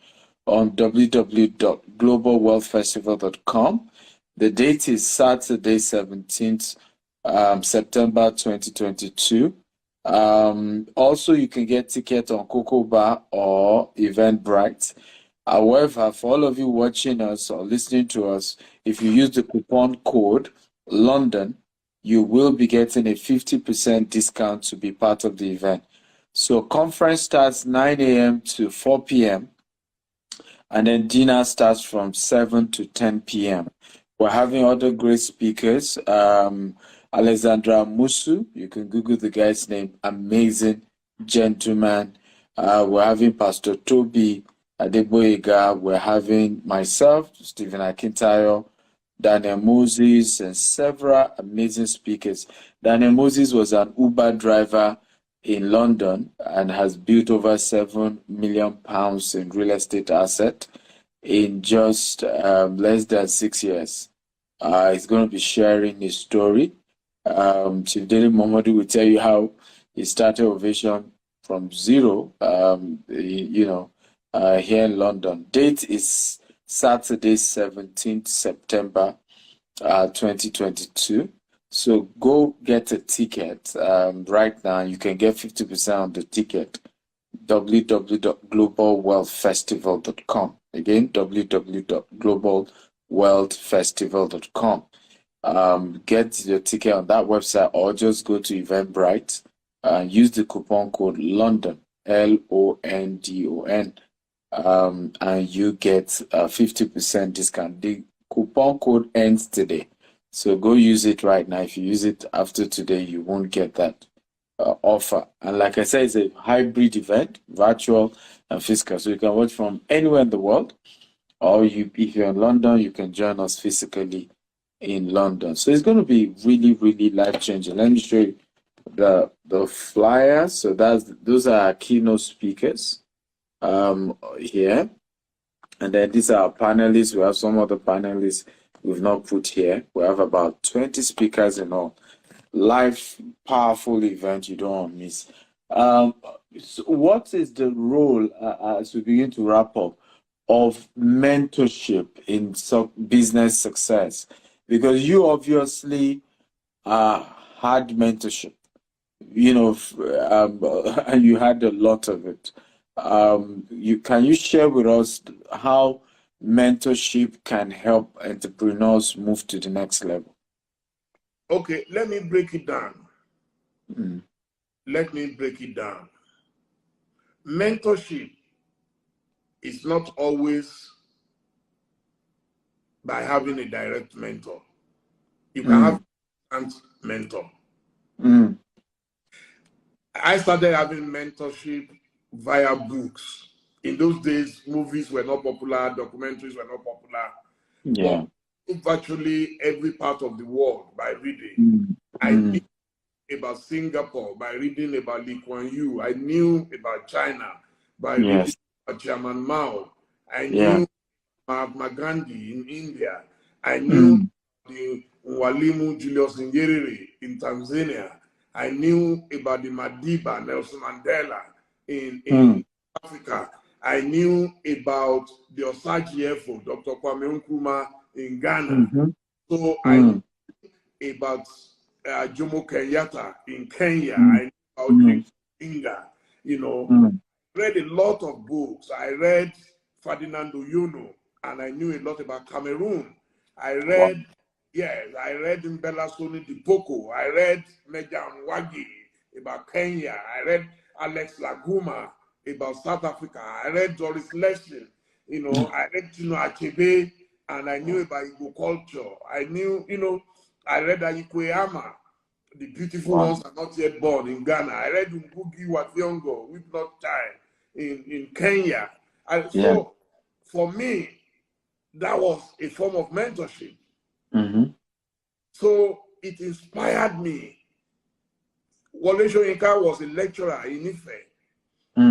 on www.globalworldfestival.com. The date is Saturday, 17th September 2022. Also, you can get tickets on Cocoa Bar or Eventbrite. However, for all of you watching us or listening to us, if you use the coupon code London, you will be getting a 50% discount to be part of the event. So conference starts 9 a.m. to 4 p.m. and then dinner starts from 7 to 10 p.m. We're having other great speakers. Alexandra Musu, you can Google the guy's name, amazing gentleman. We're having Pastor Toby Adeboyega. We're having myself, Stephen Akintayo, Daniel Moses, and several amazing speakers. Daniel Moses was an Uber driver in London and has built over £7 million in real estate asset in just less than 6 years. He's going to be sharing his story. Chief Dele Momodu will tell you how he started Ovation from zero, here in London. Date is Saturday, 17th September 2022. So go get a ticket right now. You can get 50% on the ticket. www.globalworldfestival.com. Again, www.globalworldfestival.com. Get your ticket on that website or just go to Eventbrite and use the coupon code London, LONDON, and you get a 50% discount. The coupon code ends today. So go use it right now. If you use it after today, you won't get that offer. And like I said, it's a hybrid event, virtual and physical. So you can watch from anywhere in the world, or if you're in London, you can join us physically in London. So it's going to be really, really life changing. Let me show you the flyer. So those are our keynote speakers here. And then these are our panelists. We have some other panelists we've not put here. We have about 20 speakers in all. Live, powerful event you don't want to miss. So what is the role, as we begin to wrap up, of mentorship in business success? Because you obviously had mentorship, and you had a lot of it. Can you share with us how mentorship can help entrepreneurs move to the next level? Okay, let me break it down. Mm. Let me break it down. Mentorship is not always by having a direct mentor. You can have a mentor. Mm. I started having mentorship via books. In those days, movies were not popular, documentaries were not popular. Yeah. But virtually every part of the world by reading. I Mm. knew about Singapore by reading about Lee Kuan Yew. I knew about China by reading Yes. about Chairman Mao. I Yeah. knew Mahatma Gandhi in India. I knew the Mwalimu Julius Nyerere in Tanzania. I knew about the Madiba Nelson Mandela in Africa. I knew about the Osagyefo, Dr. Kwame Nkrumah in Ghana. So I knew about Jomo Kenyatta in Kenya. I knew about James Inga. You know, read a lot of books. I read Ferdinand Oyono, and I knew a lot about Cameroon. I read, I read Mbella Soni Dipoko. I read Meja Nwagi about Kenya. I read Alex Laguma about South Africa. I read Doris Lessing. You know, I read Tino Achebe, and I knew about Igbo culture. I knew, I read Ayikoyama, The Beautiful Ones Are Not Yet Born in Ghana. I read Ngugi wa Thiong'o, Weep Not Child in Kenya. So for me, that was a form of mentorship. So it inspired me. Wole Soyinka was a lecturer in Ife.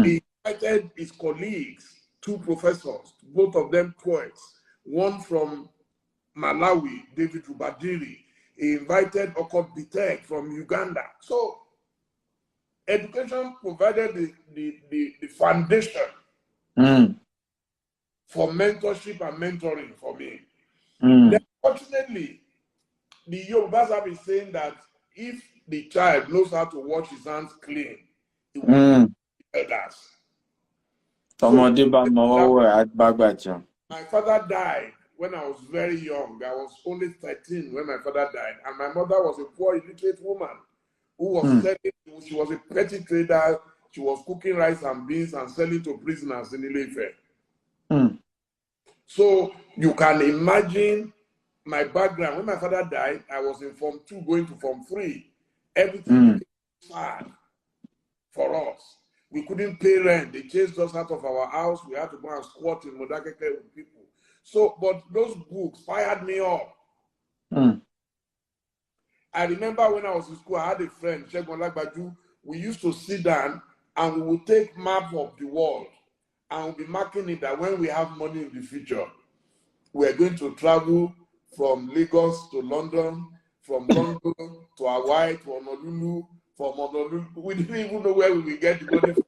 He invited his colleagues, two professors, both of them poets, one from Malawi, David Rubadiri. He invited Okot Bitek from Uganda. So education provided the foundation for mentorship and mentoring for me. Then, fortunately, the Yorubas have been saying that if the child knows how to wash his hands clean, he will be elders. So, my father died when I was very young. I was only 13 when my father died. And my mother was a poor, illiterate woman who was selling, she was a petty trader. She was cooking rice and beans and selling to prisoners in Ile-Ife. So you can imagine my background. When my father died, I was in Form 2 going to Form 3. Everything became sad for us. We couldn't pay rent. They chased us out of our house. We had to go and squat in Modakeke with people. So, but those books fired me up. I remember when I was in school, I had a friend, Shegun Lagbaju. We used to sit down and we would take map of the world and we'll be marking it that when we have money in the future, we're going to travel from Lagos to London, from London to Hawaii, to Honolulu, from Honolulu. We didn't even know where we would get the money from.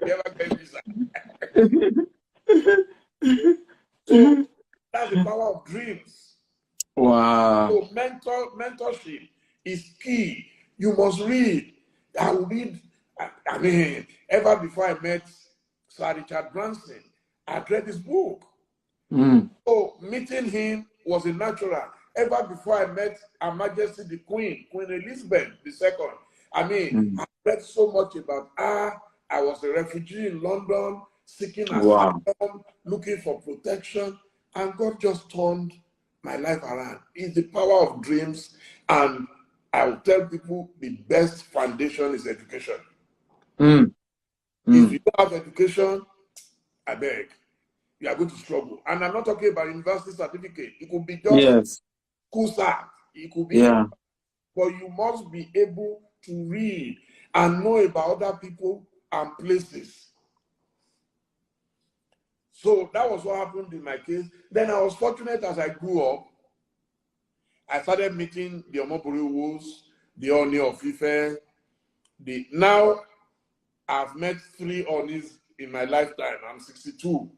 We never get visa. So that's the power of dreams. Wow. So mentorship is key. You must read. I will read. I mean, ever before I met Sir Richard Branson, I read his book. So meeting him was a natural. Ever before I met Her Majesty the Queen, Queen Elizabeth II, I mean, I read so much about her. I was a refugee in London, seeking asylum, looking for protection, and God just turned my life around. It's the power of dreams, and I will tell people the best foundation is education. If you don't have education, I beg, you are going to struggle. And I'm not talking about university certificate. It could be just school cert. It could be, but you must be able to read and know about other people and places. So that was what happened in my case. Then I was fortunate as I grew up. I started meeting the Omoborewos, the Oni of Ife. Now I've met 3 Onis in my lifetime. I'm 62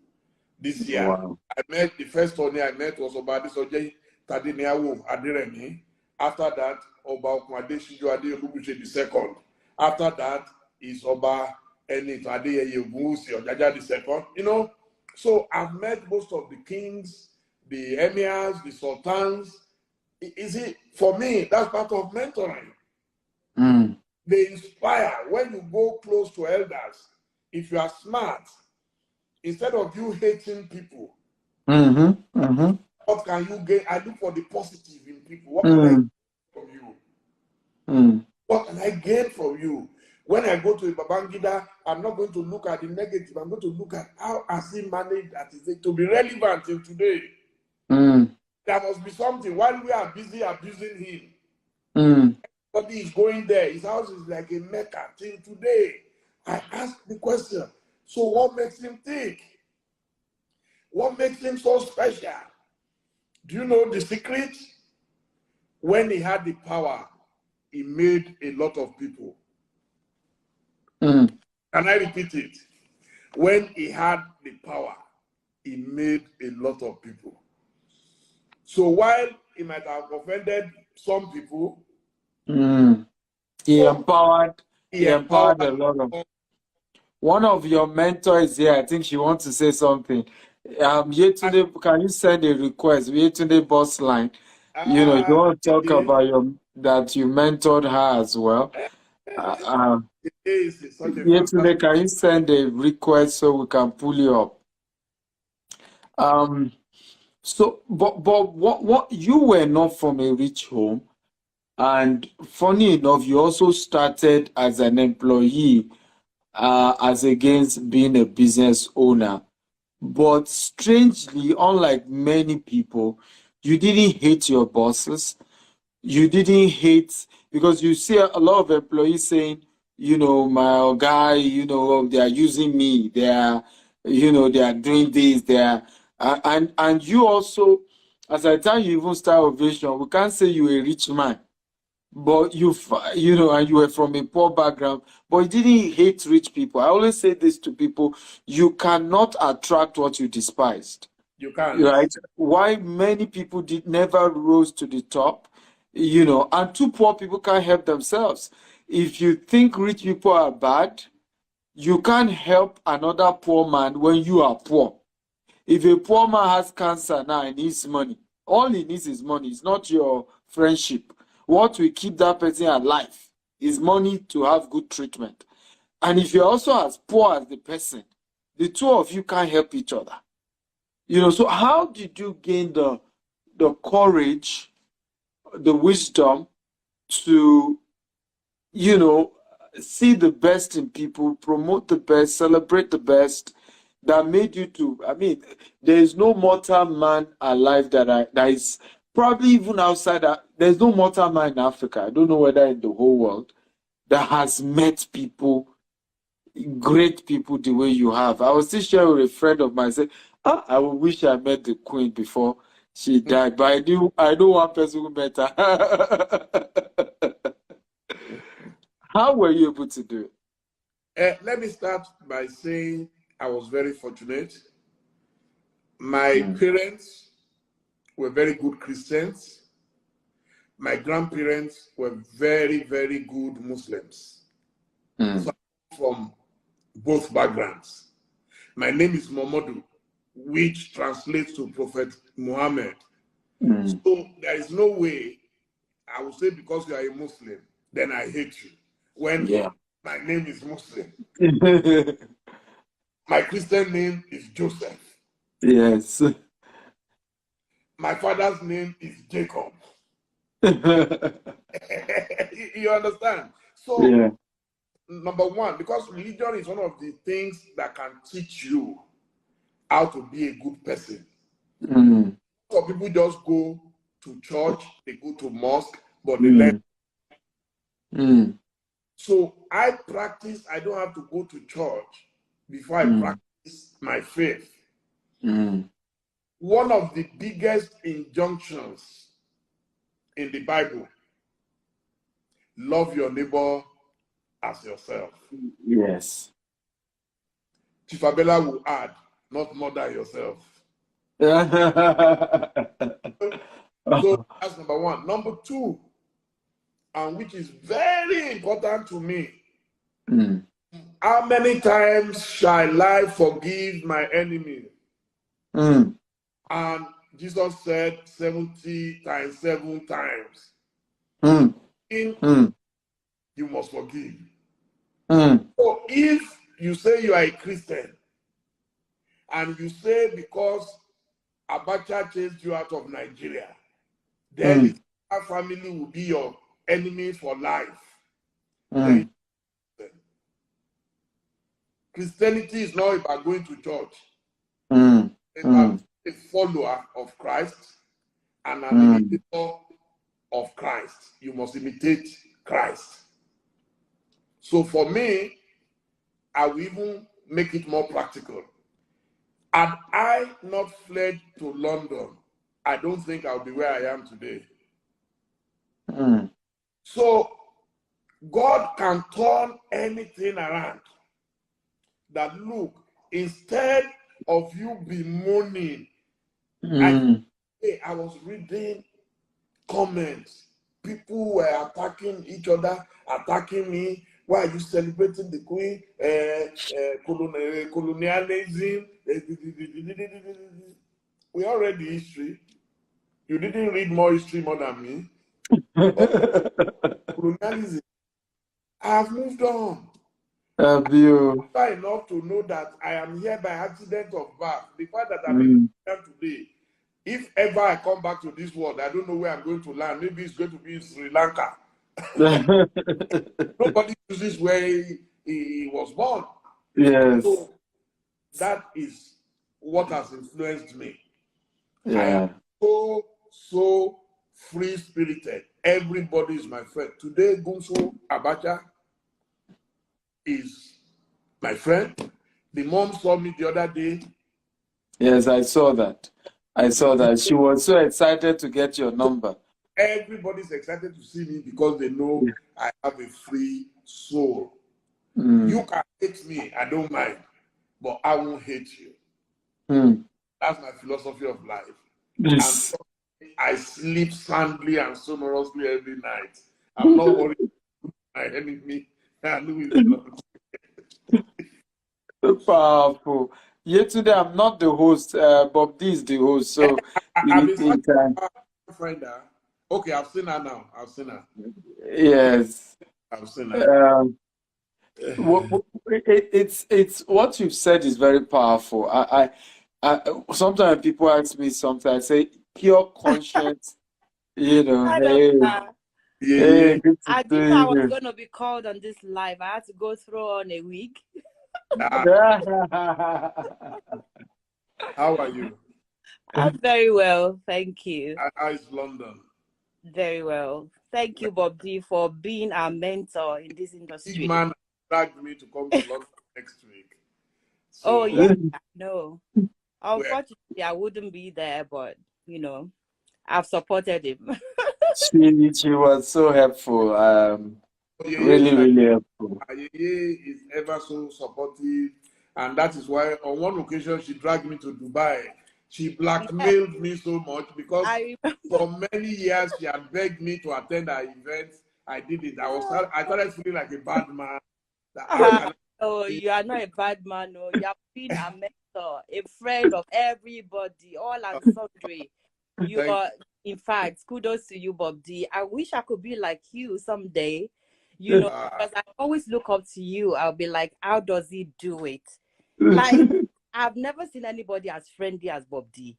this year. Wow. I met the first Oni I met was Oba Adesoje Tadiniawo Aderemi. After that, Oba Okunade Shijo Ade Olubuse II. After that is Oba Enit Adeyeye Ogunwusi Ojaja II. You know, so I've met most of the kings, the emirs, the sultans. Is it for me? That's part of mentoring. They inspire when you go close to elders. If you are smart, instead of you hating people, what can you gain? I look for the positive in people. What can I gain from you? What can I gain from you? When I go to Babangida, I'm not going to look at the negative. I'm going to look at how has he managed that is to be relevant till today. There must be something. While we are busy abusing him, everybody is going there. His house is like a Mecca till today. I ask the question, so what makes him tick? What makes him so special? Do you know the secret? When he had the power, he made a lot of people. Can I repeat it? When he had the power, he made a lot of people. So while he might have offended some people, he empowered a lot of. them. One of your mentors here, I think she wants to say something. Yetunde, can you send a request? Yetunde boss line. You know, you want to talk about that you mentored her as well. Yetunde, can you send a request so we can pull you up? So, but what you were not from a rich home, and funny enough, you also started as an employee, as against being a business owner. But strangely, unlike many people, you didn't hate your bosses. You didn't hate, because you see a lot of employees saying, you know, my guy, you know, they are using me. They are, you know, they are doing this. They are, and you also, as I tell you, even start ovation, we can't say you're a rich man, but you know, and you were from a poor background, but you didn't hate rich people. I always say this to people: you cannot attract what you despised. You can't. Right? Why many people did never rose to the top, you know, and two poor people can't help themselves. If you think rich people are bad, you can't help another poor man when you are poor. If a poor man has cancer now and needs money, all he needs is money. It's not your friendship. What will keep that person alive is money to have good treatment. And if you're also as poor as the person, the two of you can't help each other. You know, so how did you gain the courage, the wisdom to, you know, see the best in people, promote the best, celebrate the best, that made you to, I mean, there is no mortal man alive that is probably even outside, there's no mortal man in Africa, I don't know whether in the whole world, that has met people, great people the way you have. I was still sharing with a friend of mine, say, I wish I met the queen before she died, but I know one person who met her. How were you able to do it? Let me start by saying I was very fortunate. My parents were very good Christians. My grandparents were very, very good Muslims. So I'm from both backgrounds. My name is Momodu, which translates to Prophet Muhammad. So there is no way I would say because you are a Muslim, then I hate you. When my name is Muslim. My Christian name is Joseph. Yes. My father's name is Jacob. You understand? So, number one, because religion is one of the things that can teach you how to be a good person. Some people just go to church, they go to mosque, but they learn. So I practice, I don't have to go to church before I practice my faith. One of the biggest injunctions in the Bible, love your neighbor as yourself. Yes. Chief Abela will add, not murder yourself. So that's number one. Number two, and which is very important to me, how many times shall I forgive my enemy? And Jesus said 70 times 7 times. You must forgive. So if you say you are a Christian, and you say because Abacha chased you out of Nigeria, then our family will be your enemy for life. Christianity is not about going to church. Mm. It's about a follower of Christ and an imitator of Christ. You must imitate Christ. So for me, I will even make it more practical. Had I not fled to London, I don't think I'll be where I am today. So God can turn anything around. That look, instead of you bemoaning, I was reading comments. People were attacking each other, attacking me. Why are you celebrating the Queen? Colonialism. We all read the history. You didn't read more history more than me. Colonialism. I have moved on. Enough to know that I am here by accident of birth. The fact that I'm in today. If ever I come back to this world, I don't know where I'm going to land. Maybe it's going to be in Sri Lanka. Nobody chooses where he was born. Yes. So that is what has influenced me. Yeah. I am so free-spirited. Everybody is my friend. Today, Gunso Abacha is my friend. The mom saw me the other day. Yes, I saw that. She was so excited to get your number. Everybody's excited to see me because they know I have a free soul. You can hate me, I don't mind, but I won't hate you. That's my philosophy of life. And I sleep soundly and sonorously every night. I'm not worried about my enemy. Powerful. Yet today I'm not the host. Bob D is the host, so I've been friend her. Okay, I've seen her now. I've seen her. Yes. I've seen her. It's what you've said is very powerful. I sometimes people ask me something, I say pure conscience, hey, hey, good to I didn't know I was going to be called on this live. I had to go through on a week. How are you? I'm very well, thank you. How is London? Very well. Thank you, Bob D, for being our mentor in this industry. Big man dragged me to come to London next week. So, oh, yeah, no. Unfortunately, I wouldn't be there, but, I've supported him. She was so helpful. Really helpful. Ayeye is ever so supportive, and that is why on one occasion she dragged me to Dubai. She blackmailed me so much because for many years she had begged me to attend her events. I did it. I started feeling like a bad man. Oh, you are not a bad man. No, you have been a mentor, a friend of everybody, all and sundry. You are, in fact, kudos to you, Bob D. I wish I could be like you someday. Because I always look up to you. I'll be like, how does he do it? Like, I've never seen anybody as friendly as Bob D.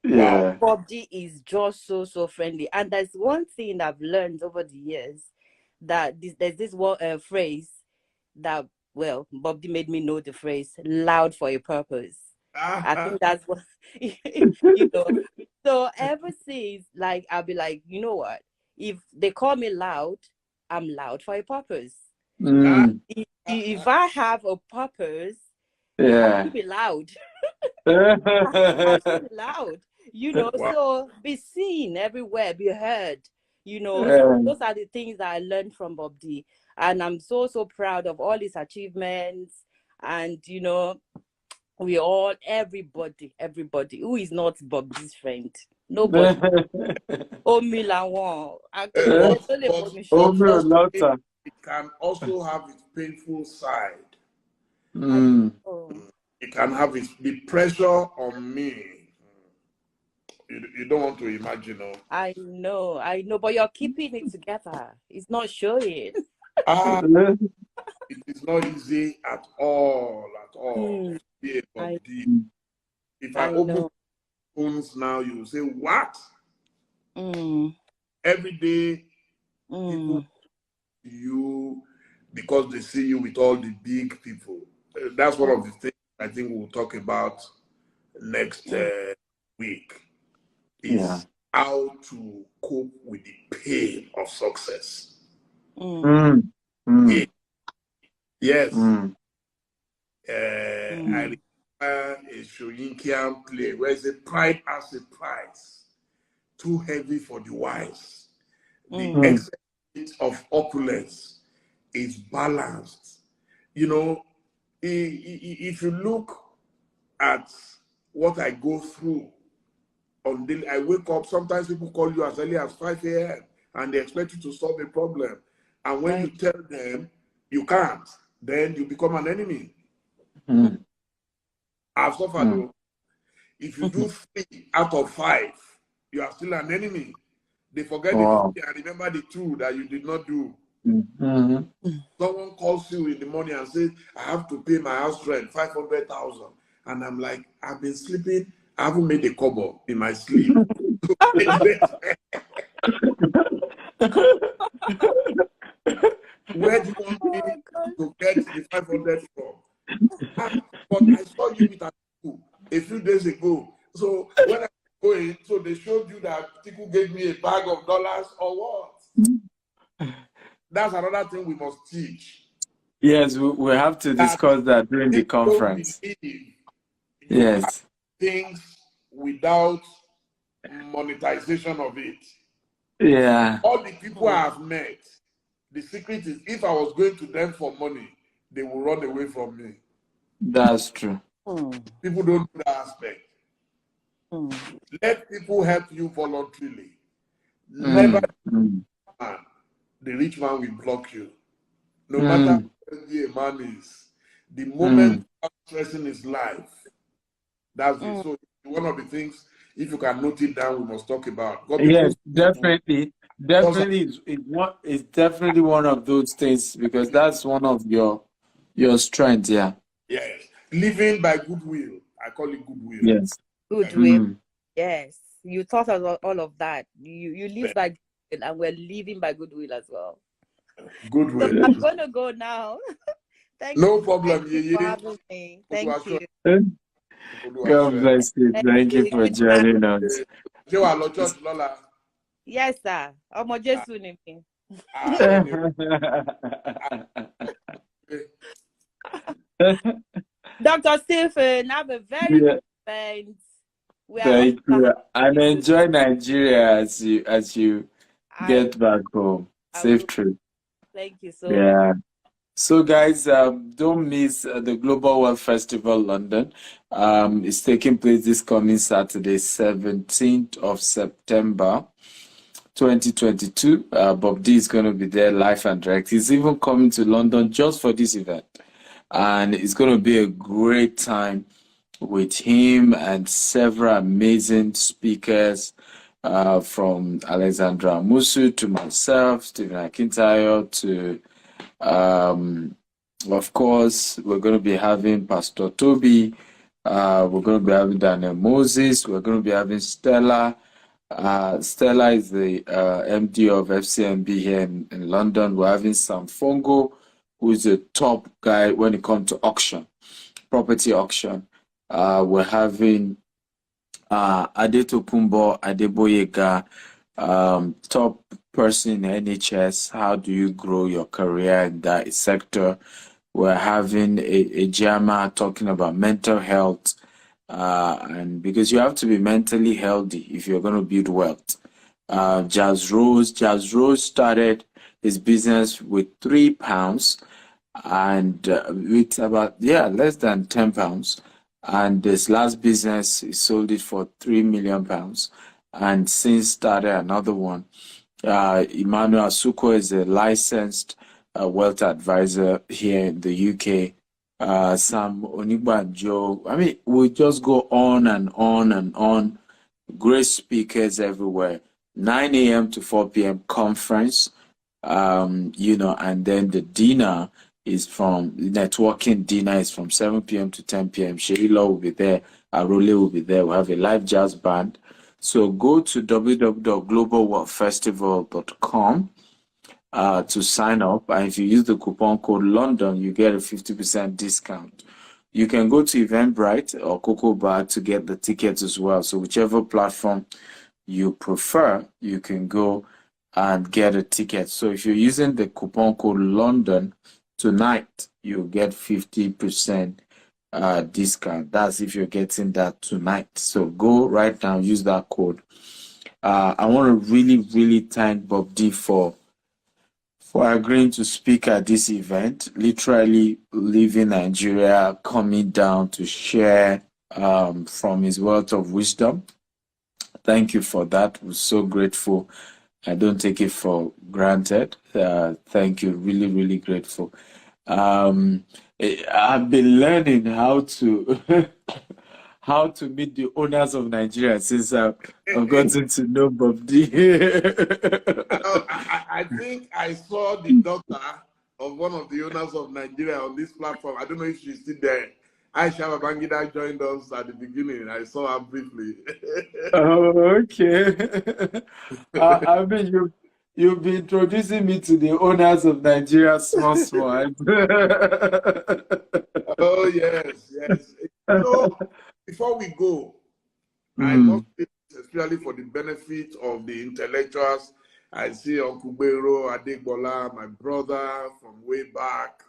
Yeah. Bob D is just so friendly. And there's one thing I've learned over the years, that there's this one phrase that, well, Bob D made me know the phrase, loud for a purpose. I think that's what, So ever since, like, I'll be like, you know what? If they call me loud, I'm loud for a purpose. If I have a purpose, I should be loud. I should be loud. So be seen everywhere, be heard. So those are the things that I learned from Bob D. And I'm so proud of all his achievements. And, everybody who is not Bob D's friend. Nobody. It can also have its painful side. It can have the pressure on me. You don't want to imagine. No? I know, but you're keeping it together. It's not showing. It is not easy at all. If I open phones now, you will say, what? Every day, people you because they see you with all the big people. that's one of the things I think we'll talk about next week is how to cope with the pain of success. Yes. I remember a Shoyinkian play where it's a pride as a price, too heavy for the wise. The excess of opulence is balanced. You know, if you look at what I go through on daily, I wake up, sometimes people call you as early as 5 a.m. and they expect you to solve a problem. And when you tell them you can't, then you become an enemy. I've suffered though. If you do 3 out of 5, you are still an enemy. They forget the 3 and remember the 2 that you did not do. Someone calls you in the morning and says, I have to pay my house rent, 500,000. And I'm like, I've been sleeping. I haven't made a kobo in my sleep. Where do you want me to get the 500 from? But I saw you with a few days ago. So when I was going, so they showed you that Tiku gave me a bag of dollars or what? That's another thing we must teach. Yes, we have to discuss that during the conference. Yes. Things without monetization of it. Yeah. All the people I have met, the secret is if I was going to them for money, they will run away from me. That's true. People don't do that aspect. Let people help you voluntarily. Never the rich man will block you. No matter how wealthy a man is, the moment he's stressing his life, that's it. So one of the things, if you can note it down, we must talk about. Yes, definitely. Definitely, it's definitely one of those things because that's one of your strengths. Yeah. Yes, living by goodwill. I call it goodwill. Yes, goodwill. Yes, you taught us all of that. You live by goodwill, and we're living by goodwill as well. Goodwill. So I'm gonna go now. Thank no problem. you for having me. Thank you. God bless you. Thank you for joining us. Yes, sir. Omo Jesu ni mi. Dr. Stephen, have a very good event. Thank you. And enjoy Nigeria as you get back home. Safe trip. Thank you so much. So guys, don't miss the Global World Festival London. It's taking place this coming Saturday, 17th of September, 2022. Bob D is going to be there live and direct. He's even coming to London just for this event. And it's going to be a great time with him and several amazing speakers from Alexandra Musu to myself, Stephen Akintayo, to of course, we're going to be having Pastor Toby. We're going to be having Daniel Moses. We're going to be having Stella. Stella is the MD of FCMB here in London. We're having Sam Fongo, who is a top guy when it comes to auction, property auction. We're having Adetokunbo Adeboyega, top person in NHS. How do you grow your career in that sector? We're having a JAMA talking about mental health, and because you have to be mentally healthy if you're going to build wealth. Jazz Rose started his business with £3 and with about less than £10. And this last business, he sold it for £3 million, and since started another one. Emmanuel Asuko is a licensed wealth advisor here in the UK. Sam Onigbanjo. I mean, we just go on and on and on. Great speakers everywhere. 9 a.m. to 4 p.m. conference. And then the dinner is from networking dinner is from 7 p.m. to 10 p.m. Sheila will be there. Arole will be there. We'll have a live jazz band. So go to www.globalworldfestival.com to sign up. And if you use the coupon code London, you get a 50% discount. You can go to Eventbrite or Cocoa Bar to get the tickets as well. So whichever platform you prefer, you can go and get a ticket. So if you're using the coupon code London tonight, you'll get 50% discount. That's if you're getting that tonight. So go right now, use that code. I want to really thank Bob D for agreeing to speak at this event, literally leaving Nigeria, coming down to share from his wealth of wisdom. Thank you for that. We're so grateful. I don't take it for granted. Thank you. Really grateful. I've been learning how to how to meet the owners of Nigeria since I've gotten to know Bob D. I think I saw the daughter of one of the owners of Nigeria on this platform. I don't know if she's still there. Aisha Babangida joined us at the beginning. I saw her briefly. Oh, okay. I mean, you've been introducing me to the owners of Nigeria small. Oh, yes. So, before we go, I must say, especially for the benefit of the intellectuals, I see Uncle Bero, Adegbola, my brother from way back,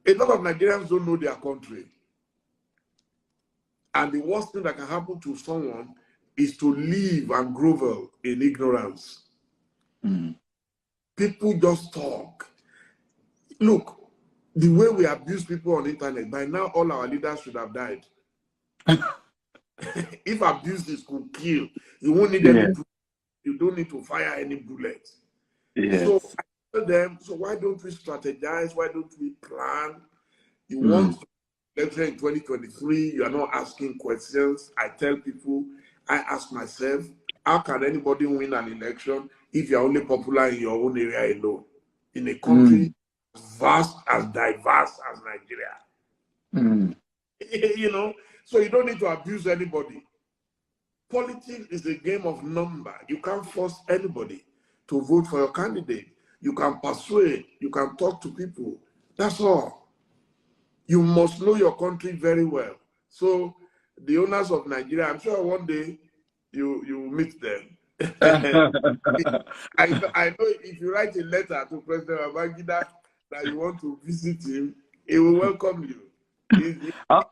a lot of Nigerians don't know their country. And the worst thing that can happen to someone is to live and grovel in ignorance. People just talk. Look, the way we abuse people on the internet, by now all our leaders should have died. If abuse is could kill, you won't need any bullet. You don't need to fire any bullet. Yes. So I tell them, so why don't we strategize? Why don't we plan? You want to lecture in 2023, you are not asking questions. I tell people, I ask myself, how can anybody win an election if you're only popular in your own area alone? In a country vast, as diverse as Nigeria. So you don't need to abuse anybody. Politics is a game of number. You can't force anybody to vote for your candidate. You can persuade, you can talk to people. That's all. You must know your country very well. So the owners of Nigeria, I'm sure one day you meet them. I know if you write a letter to President Babangida that you want to visit him, he will welcome you. I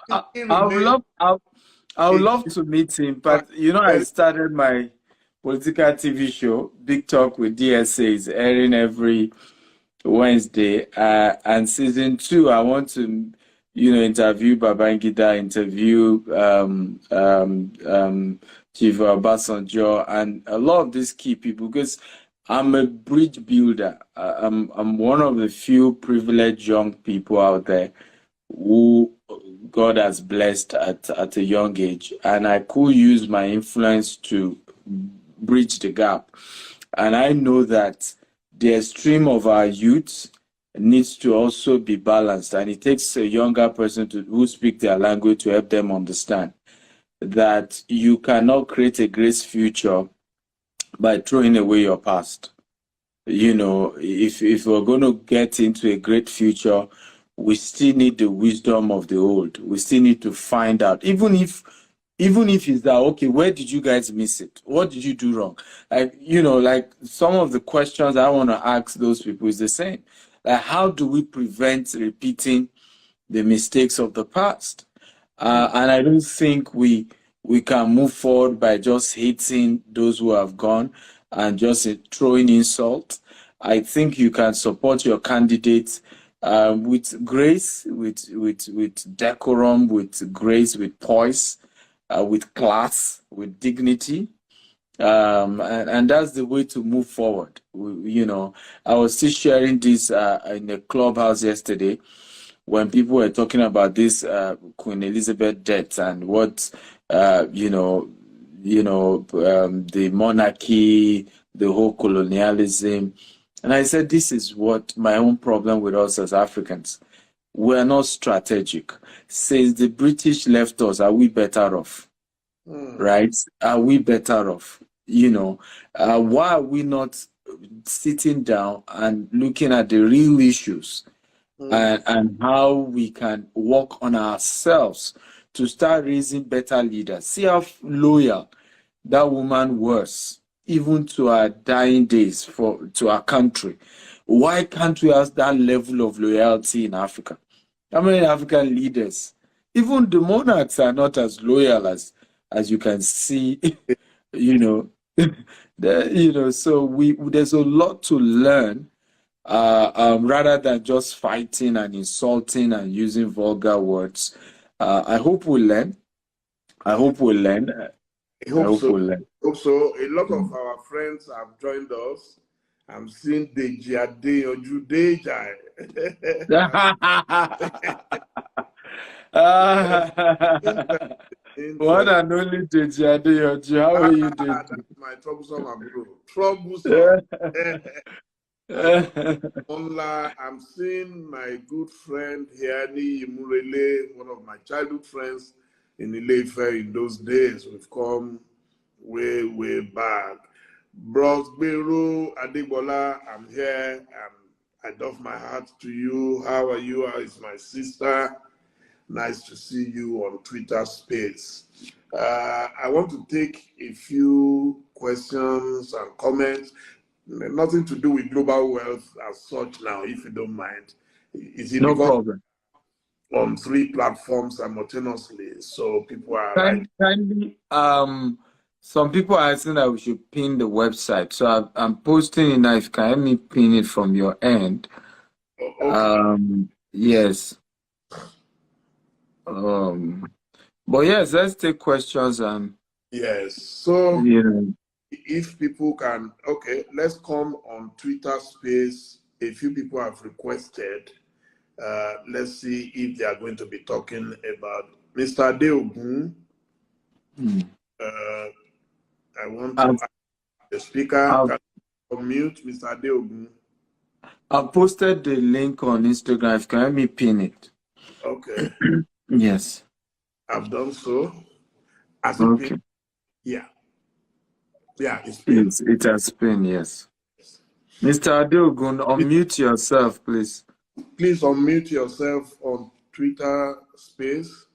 would love to meet him, but I started my political TV show, Big Talk with DSA, is airing every Wednesday, and season 2, I want to, interview Babangida, interview Chief Obasanjo, and a lot of these key people, because I'm a bridge builder. I'm one of the few privileged young people out there who God has blessed at a young age, and I could use my influence to bridge the gap. And I know that the extreme of our youth needs to also be balanced, and it takes a younger person who speaks their language to help them understand that you cannot create a great future by throwing away your past. If we're going to get into a great future, we still need the wisdom of the old. We still need to find out, even if it's that, okay, where did you guys miss it? What did you do wrong? Like some of the questions I want to ask those people is the same. Like, how do we prevent repeating the mistakes of the past? And I don't think we can move forward by just hating those who have gone and just throwing insult. I think you can support your candidates with grace, with decorum, with grace, with poise, with class, with dignity. And that's the way to move forward. I was still sharing this in the clubhouse yesterday when people were talking about this Queen Elizabeth death and what the monarchy, the whole colonialism. And I said, this is what my own problem with us as Africans. We're not strategic. Since the British left us, are we better off? Right? Are we better off? why are we not sitting down and looking at the real issues and how we can work on ourselves to start raising better leaders? See how loyal that woman was, even to her dying days to our country. Why can't we have that level of loyalty in Africa? How many African leaders, even the monarchs, are not as loyal as you can see, so there's a lot to learn, rather than just fighting and insulting and using vulgar words. I hope we learn. I hope we learn. I hope so. we learn. Hope so. A lot of our friends have joined us. I'm seeing Deji Adeyanju Dejai. One and only Deji Adeyanju. How are you, Deji? That's my troublesome bro. Troublesome. I'm seeing my good friend Hiani Imurele, one of my childhood friends in Ile-Ife in those days. We've come way, way back. Bros Beru Adebola, I'm here. I doff my hat to you. How are you? How is my sister? Nice to see you on Twitter Space. I want to take a few questions and comments. Nothing to do with global wealth as such now, if you don't mind. Is it no problem. On 3 platforms simultaneously, so people are kindly, some people are asking that we should pin the website, so I'm posting it now. If you can help me pin it from your end. Okay. Yes. But yes, let's take questions and yes. So if people can, okay, let's come on Twitter Space. A few people have requested. Let's see if they are going to be talking about Mr. Adeogun. I want to ask the speaker. Can you unmute Mr. Adeogun? I've posted the link on Instagram. If you can help me pin it. Okay. Yes. I've done so. Okay. Yeah. Yeah, it's pinned. It has pinned, yes. Mr. Adeogun, unmute yourself, please. Please unmute yourself on Twitter Space.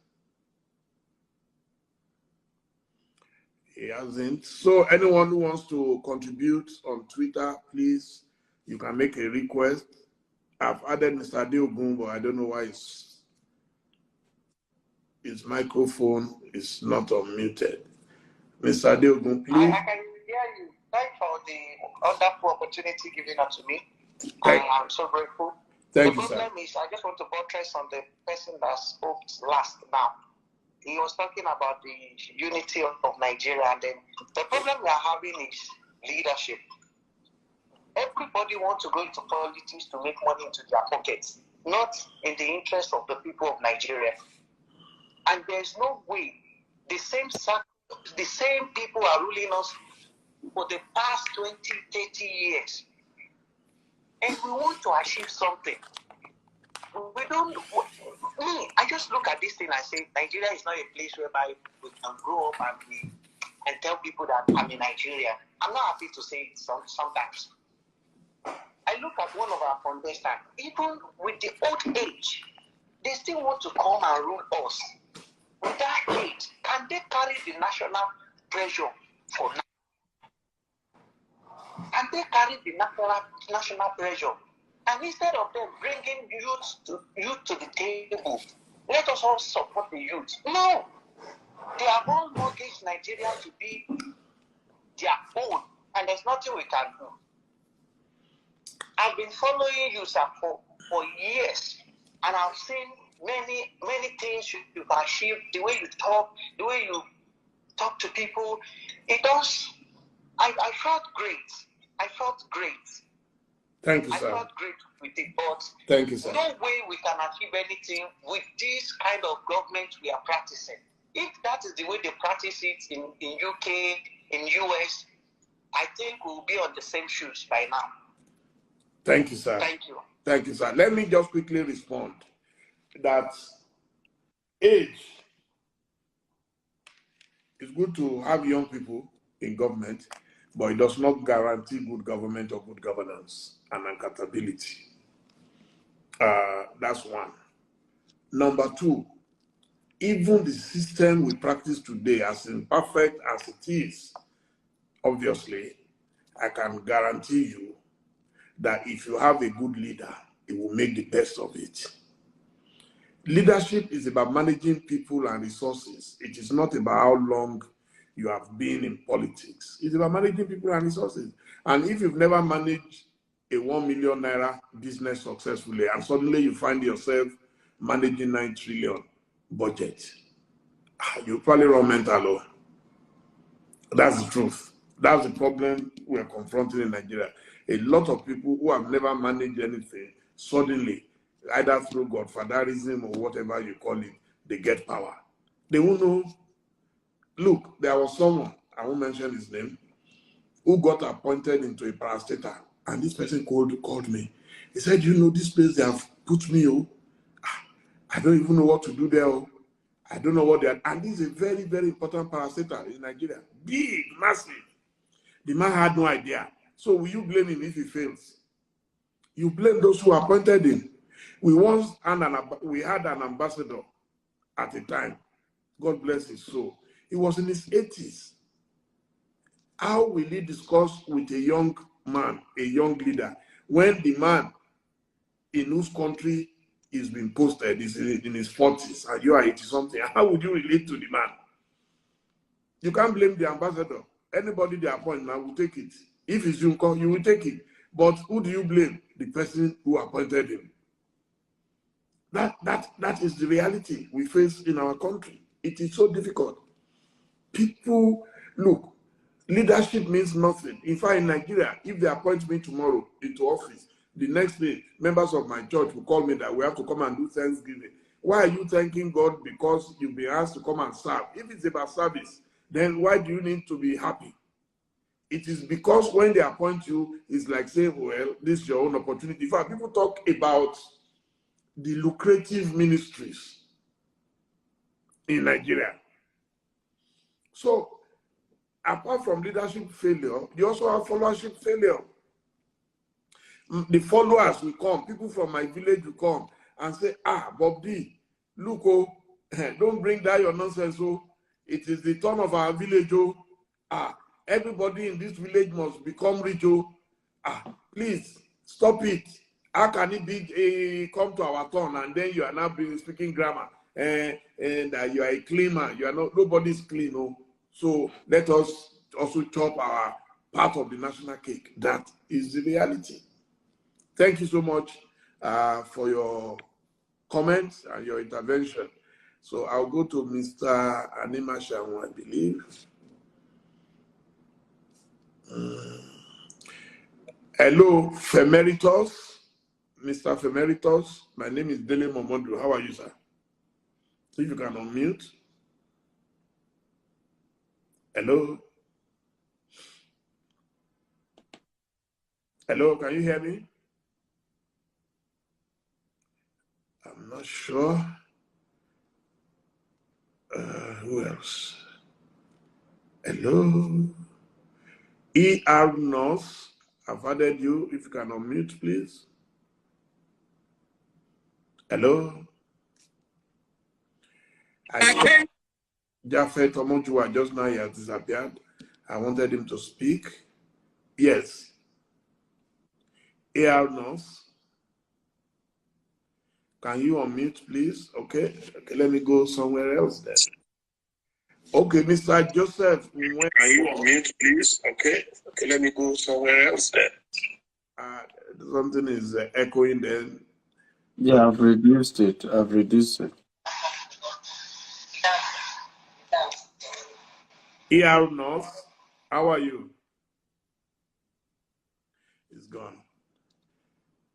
He hasn't. So anyone who wants to contribute on Twitter, please, you can make a request. I've added Mr. Adeogun, but I don't know why his microphone is not unmuted. Mr. Adeogun, please. I can hear you. Thanks for the wonderful opportunity given up to me. I'm so grateful. Thank you, sir. The problem is, I just want to buttress on the person that spoke last now. He was talking about the unity of Nigeria, and then the problem we are having is leadership. Everybody wants to go into politics to make money into their pockets, not in the interest of the people of Nigeria. And there's no way the same people are ruling us for the past 20, 30 years. And we want to achieve something. I just look at this thing and say, Nigeria is not a place whereby we can grow up and tell people that I'm in Nigeria. I'm not happy to say it sometimes. I look at one of our contestants, even with the old age, they still want to come and rule us. With that age, can they carry the national pressure for now? Can they carry the national pressure? And instead of them bringing youth to the table, let us all support the youth. No, they are all mortgaged Nigeria to be their own, and there's nothing we can do. I've been following you, sir, for years, and I've seen many things you've achieved. The way you talk, the way you talk to people, it does. I felt great. I felt great. Thank you, sir. I felt great with it, but thank you, sir. No way we can achieve anything with this kind of government we are practicing. If that is the way they practice it in UK, in US, I think we'll be on the same shoes by now. Thank you, sir. Thank you. Thank you, sir. Let me just quickly respond that age, it's good to have young people in government. but it does not guarantee good government or good governance and accountability. That's one. Number two, even the system we practice today, as imperfect as it is, obviously, I can guarantee you that if you have a good leader, it will make the best of it. Leadership is about managing people and resources. It is not about how long you have been in politics. It's about managing people and resources. And if you've never managed a 1 million naira business successfully, and suddenly you find yourself managing 9 trillion budget, you probably run mental. That's the truth. That's the problem we're confronting in Nigeria. A lot of people who have never managed anything, suddenly, either through godfatherism or whatever you call it, they get power. They won't know. Look, there was someone, I won't mention his name, who got appointed into a parastatal, and this person called me. He said, you know, this place they have put me, I don't even know what to do there. I don't know what they are. And this is a very, very important parastatal in Nigeria. Big, massive. The man had no idea. So will you blame him if he fails? You blame those who appointed him. We had an ambassador at the time. God bless his soul. He was in his 80s. How will he discuss with a young man, a young leader, when the man in whose country is being posted is in his 40s and you are 80-something? How would you relate to the man? You can't blame the ambassador. Anybody they appoint now will take it. If it's you, you will take it. But who do you blame? The person who appointed him. That is the reality we face in our country. It is so difficult. People, look, leadership means nothing. In fact, in Nigeria, if they appoint me tomorrow into office, the next day, members of my church will call me that we have to come and do Thanksgiving. Why are you thanking God? Because you've been asked to come and serve. If it's about service, then why do you need to be happy? It is because when they appoint you, it's like saying, well, this is your own opportunity. In fact, people talk about the lucrative ministries in Nigeria. So, apart from leadership failure, you also have followership failure. The followers will come, people from my village will come and say, Bob D, look, don't bring that your nonsense, it is the turn of our village, everybody in this village must become rich, please, stop it. How can it be come to our turn and then you are now speaking grammar and you are a clean man? You are not, nobody's clean, so let us also chop our part of the national cake. That is the reality. Thank you so much for your comments and your intervention. So I'll go to Mr. Anima Shamu, I believe. Hello, Femeritus. Mr. Femeritus, my name is Dele Momodu. How are you, sir? If you can unmute. Hello? Hello, can you hear me? I'm not sure. Who else? Hello? ER North, I've added you. If you can unmute, please. Hello? Jafet Omonjua just now he has disappeared. I wanted him to speak. Yes. AR North. Can you unmute, please? Okay, let me go somewhere else then. Okay, Mr. Joseph. Can you unmute, please? Okay, let me go somewhere else then. Something is echoing then. Yeah, I've reduced it. ER North, how are you? It's gone.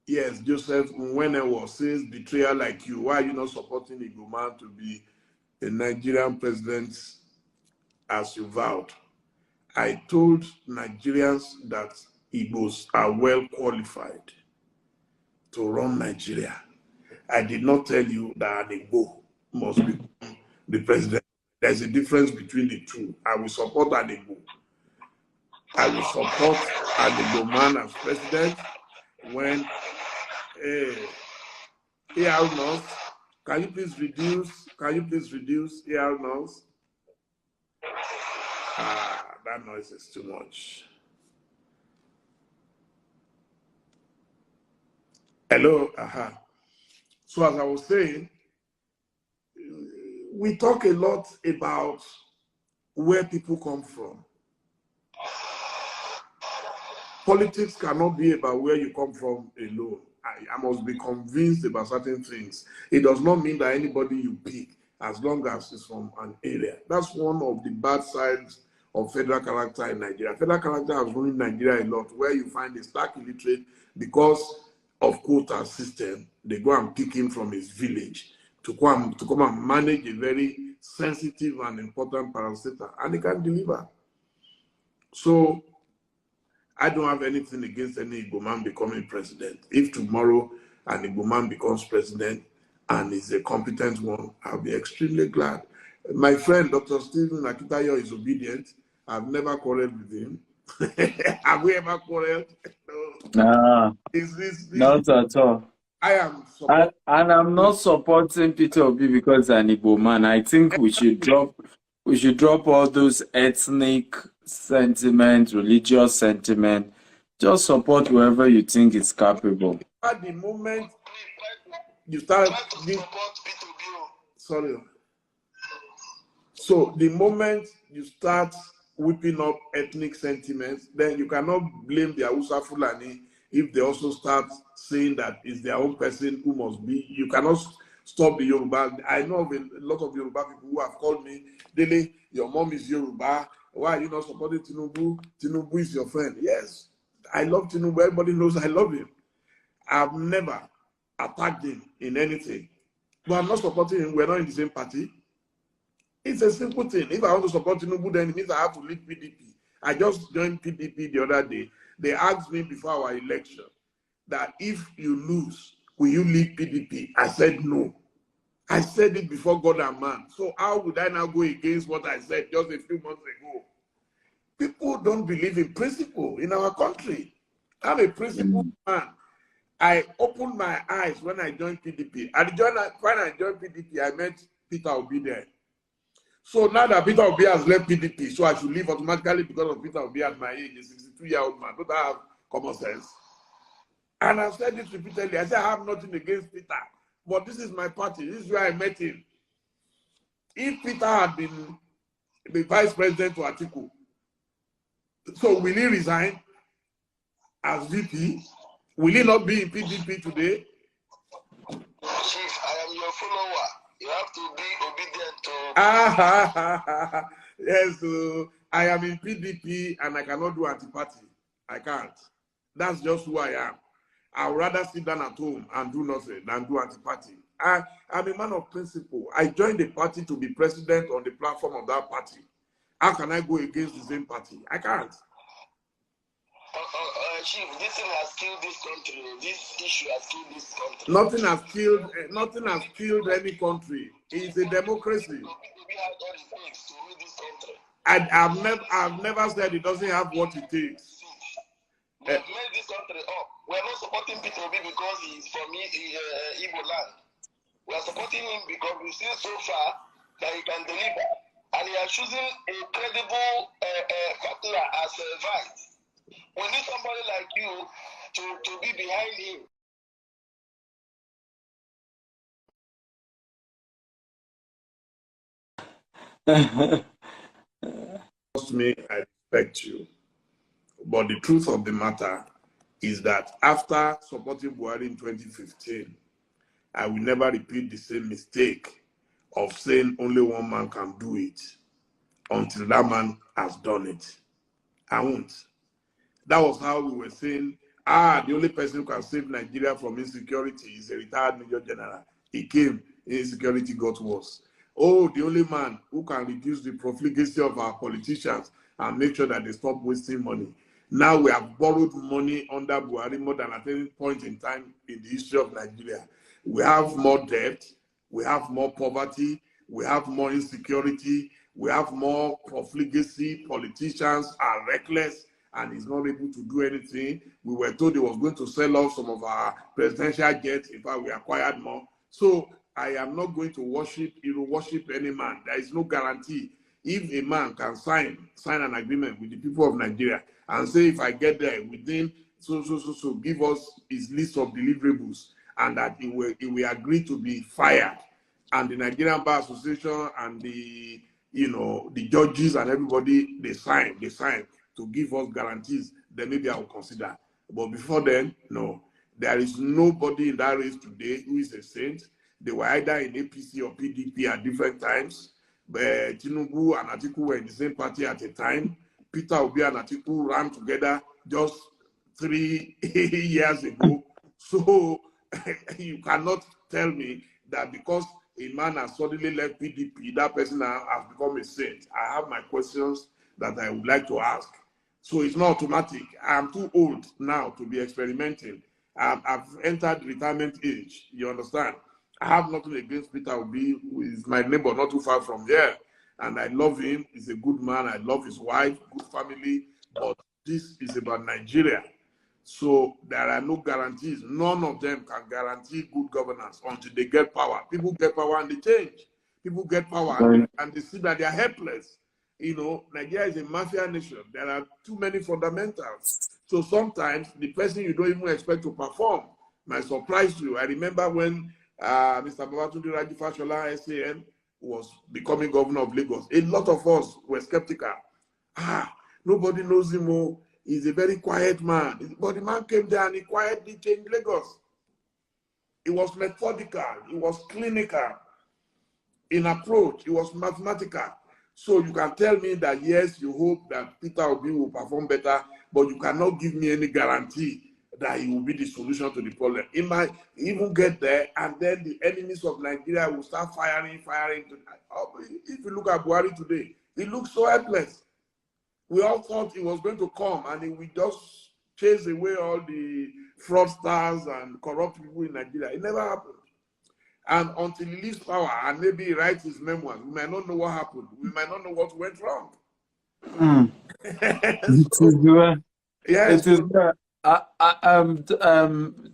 Yes, Joseph Mwenewo says, betrayal like you. Why are you not supporting Igboman to be a Nigerian president as you vowed? I told Nigerians that Igbos are well qualified to run Nigeria. I did not tell you that an Igbo must become the president. There's a difference between the two. I will support an Igbo. I will support an Igbo man as president when AR noise. Can you please reduce? Can you please reduce AR noise? That noise is too much. Hello. So as I was saying, we talk a lot about where people come from. Politics cannot be about where you come from alone. I must be convinced about certain things. It does not mean that anybody you pick, as long as it's from an area. That's one of the bad sides of federal character in Nigeria. Federal character has ruined Nigeria a lot, where you find a stark illiterate because of quota system. They go and pick him from his village to come and manage a very sensitive and important parastatal, and he can deliver. So I don't have anything against any Igbo man becoming president. If tomorrow an Igbo man becomes president and is a competent one, I'll be extremely glad. My friend, Dr. Stephen Akintayo, is obedient. I've never quarreled with him. Have we ever quarreled? No. Not at all. I am and I'm not supporting Peter Obi because an Igbo man. I think we should drop all those ethnic sentiment, religious sentiment. Just support whoever you think is capable. At the moment you start So the moment you start whipping up ethnic sentiments, then you cannot blame the Hausa Fulani if they also start saying that it's their own person who must be. You cannot stop the Yoruba. I know of a lot of Yoruba people who have called me, Dele, your mom is Yoruba. Why are you not supporting Tinubu? Tinubu is your friend. Yes, I love Tinubu. Everybody knows I love him. I've never attacked him in anything. But I'm not supporting him. We're not in the same party. It's a simple thing. If I want to support Tinubu, then it means I have to leave PDP. I just joined PDP the other day. They asked me before our election that if you lose, will you leave PDP? I said no. I said it before God and man. So how would I now go against what I said just a few months ago? People don't believe in principle in our country. I'm a principled man. I opened my eyes when I joined PDP. When I joined PDP, I met Peter Obi there. So now that Peter Obi has left PDP, so I should leave automatically because of Peter Obi at my age, a 62-year-old man. Don't I have common sense? And I've said this repeatedly. I said I have nothing against Peter, but this is my party. This is where I met him. If Peter had been the vice president to Atiku, so will he resign as VP? Will he not be in PDP today? Chief, I am your follower. You have to be obedient to... Yes, I am in PDP and I cannot do anti-party. I can't. That's just who I am. I would rather sit down at home and do nothing than do anti-party. I'm a man of principle. I joined the party to be president on the platform of that party. How can I go against the same party? I can't. Chief, this thing has killed this country. This issue has killed this country. Nothing has killed any country. It's a democracy. I've never said it doesn't have what it takes. They made this country up. We're not supporting Peter Obi because he's from Igbo land. We are supporting him because we've seen so far that he can deliver. And he is choosing a credible partner as a vice. We need somebody like you to be behind him. Trust me, I respect you. But the truth of the matter is that after supporting Buhari in 2015, I will never repeat the same mistake of saying only one man can do it until that man has done it. I won't. That was how we were saying, the only person who can save Nigeria from insecurity is a retired Major General. He came, insecurity got worse. Oh, the only man who can reduce the profligacy of our politicians and make sure that they stop wasting money. Now we have borrowed money under Buhari more than at any point in time in the history of Nigeria. We have more debt, we have more poverty, we have more insecurity, we have more profligacy, politicians are reckless, and he's not able to do anything. We were told he was going to sell off some of our presidential jets. In fact, we acquired more. So I am not going to worship any man. There is no guarantee. If a man can sign an agreement with the people of Nigeria and say, if I get there within so, give us his list of deliverables, and that he will agree to be fired, and the Nigerian Bar Association and the judges and everybody, they sign to give us guarantees, then maybe I will consider. But before then, no. There is nobody in that race today who is a saint. They were either in APC or PDP at different times. But Tinubu and Atiku were in the same party at a time. Peter Obi and Atiku ran together just 3 years ago. So you cannot tell me that because a man has suddenly left PDP, that person has become a saint. I have my questions that I would like to ask. So it's not automatic. I'm too old now to be experimenting. I've entered retirement age. You understand? I have nothing against Peter Obi, who is my neighbor, not too far from here. And I love him. He's a good man. I love his wife, good family. But this is about Nigeria. So there are no guarantees. None of them can guarantee good governance until they get power. People get power and they change. People get power and they see that they are helpless. Nigeria is a mafia nation. There are too many fundamentals. So sometimes the person you don't even expect to perform might surprise you. I remember when Mr. Babatunde Raji Fashola, SAN, was becoming governor of Lagos. A lot of us were skeptical. Nobody knows him. He's a very quiet man. But the man came there and he quietly changed Lagos. He was methodical. He was clinical in approach. He was mathematical. So you can tell me that, yes, you hope that Peter Obi will perform better, but you cannot give me any guarantee that he will be the solution to the problem. He might even get there, and then the enemies of Nigeria will start firing. If you look at Buhari today, he looks so helpless. We all thought he was going to come, and he would just chase away all the fraudsters and corrupt people in Nigeria. It never happened. And until he leaves power and maybe he writes his memoirs, we might not know what happened. We might not know what went wrong. Yes.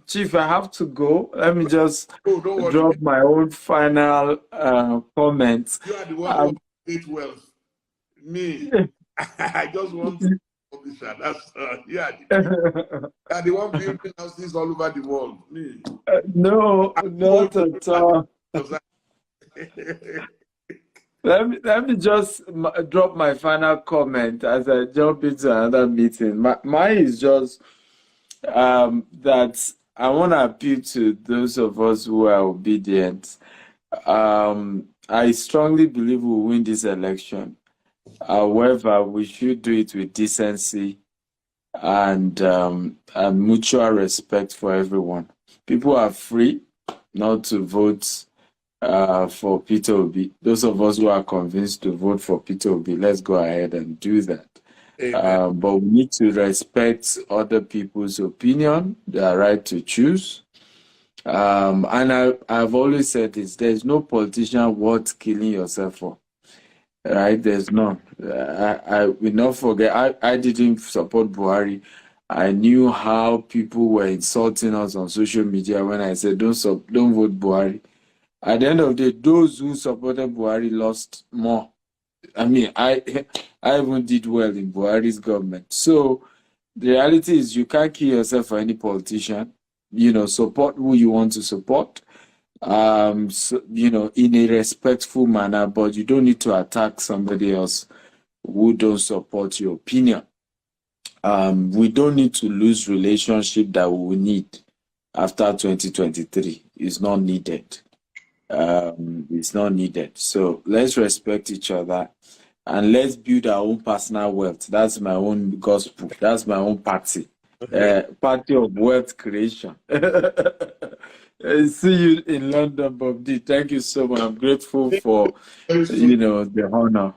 Chief, I have to go. Let me just drop my own final comments. You are the one who creates wealth. Me, I just want to publisher. That's you are the one building houses all over the world. Me. No, not at all. Let me just drop my final comment as I jump into another meeting. Mine is just that I want to appeal to those of us who are obedient. I strongly believe we'll win this election. However, we should do it with decency and mutual respect for everyone. People are free not to vote for Peter Obi. Those of us who are convinced to vote for Peter Obi, let's go ahead and do that. But we need to respect other people's opinion, their right to choose. And I've always said this, there's no politician worth killing yourself for. Right? There's none. I will not forget, I didn't support Buhari. I knew how people were insulting us on social media when I said, don't vote Buhari. At the end of the day, those who supported Buhari lost more. I mean, I even did well in Buhari's government. So the reality is you can't kill yourself for any politician. Support who you want to support. In a respectful manner, but you don't need to attack somebody else who don't support your opinion. We don't need to lose relationship that we will need after 2023. It's not needed. It's not needed. So let's respect each other and let's build our own personal wealth. That's my own gospel. That's my own party. Party of wealth creation. See you in London, Bob D. Thank you so much. I'm grateful for the honor.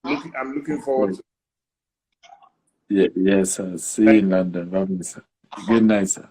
I'm looking forward to it. Yes, sir. See you in London. Good night, sir.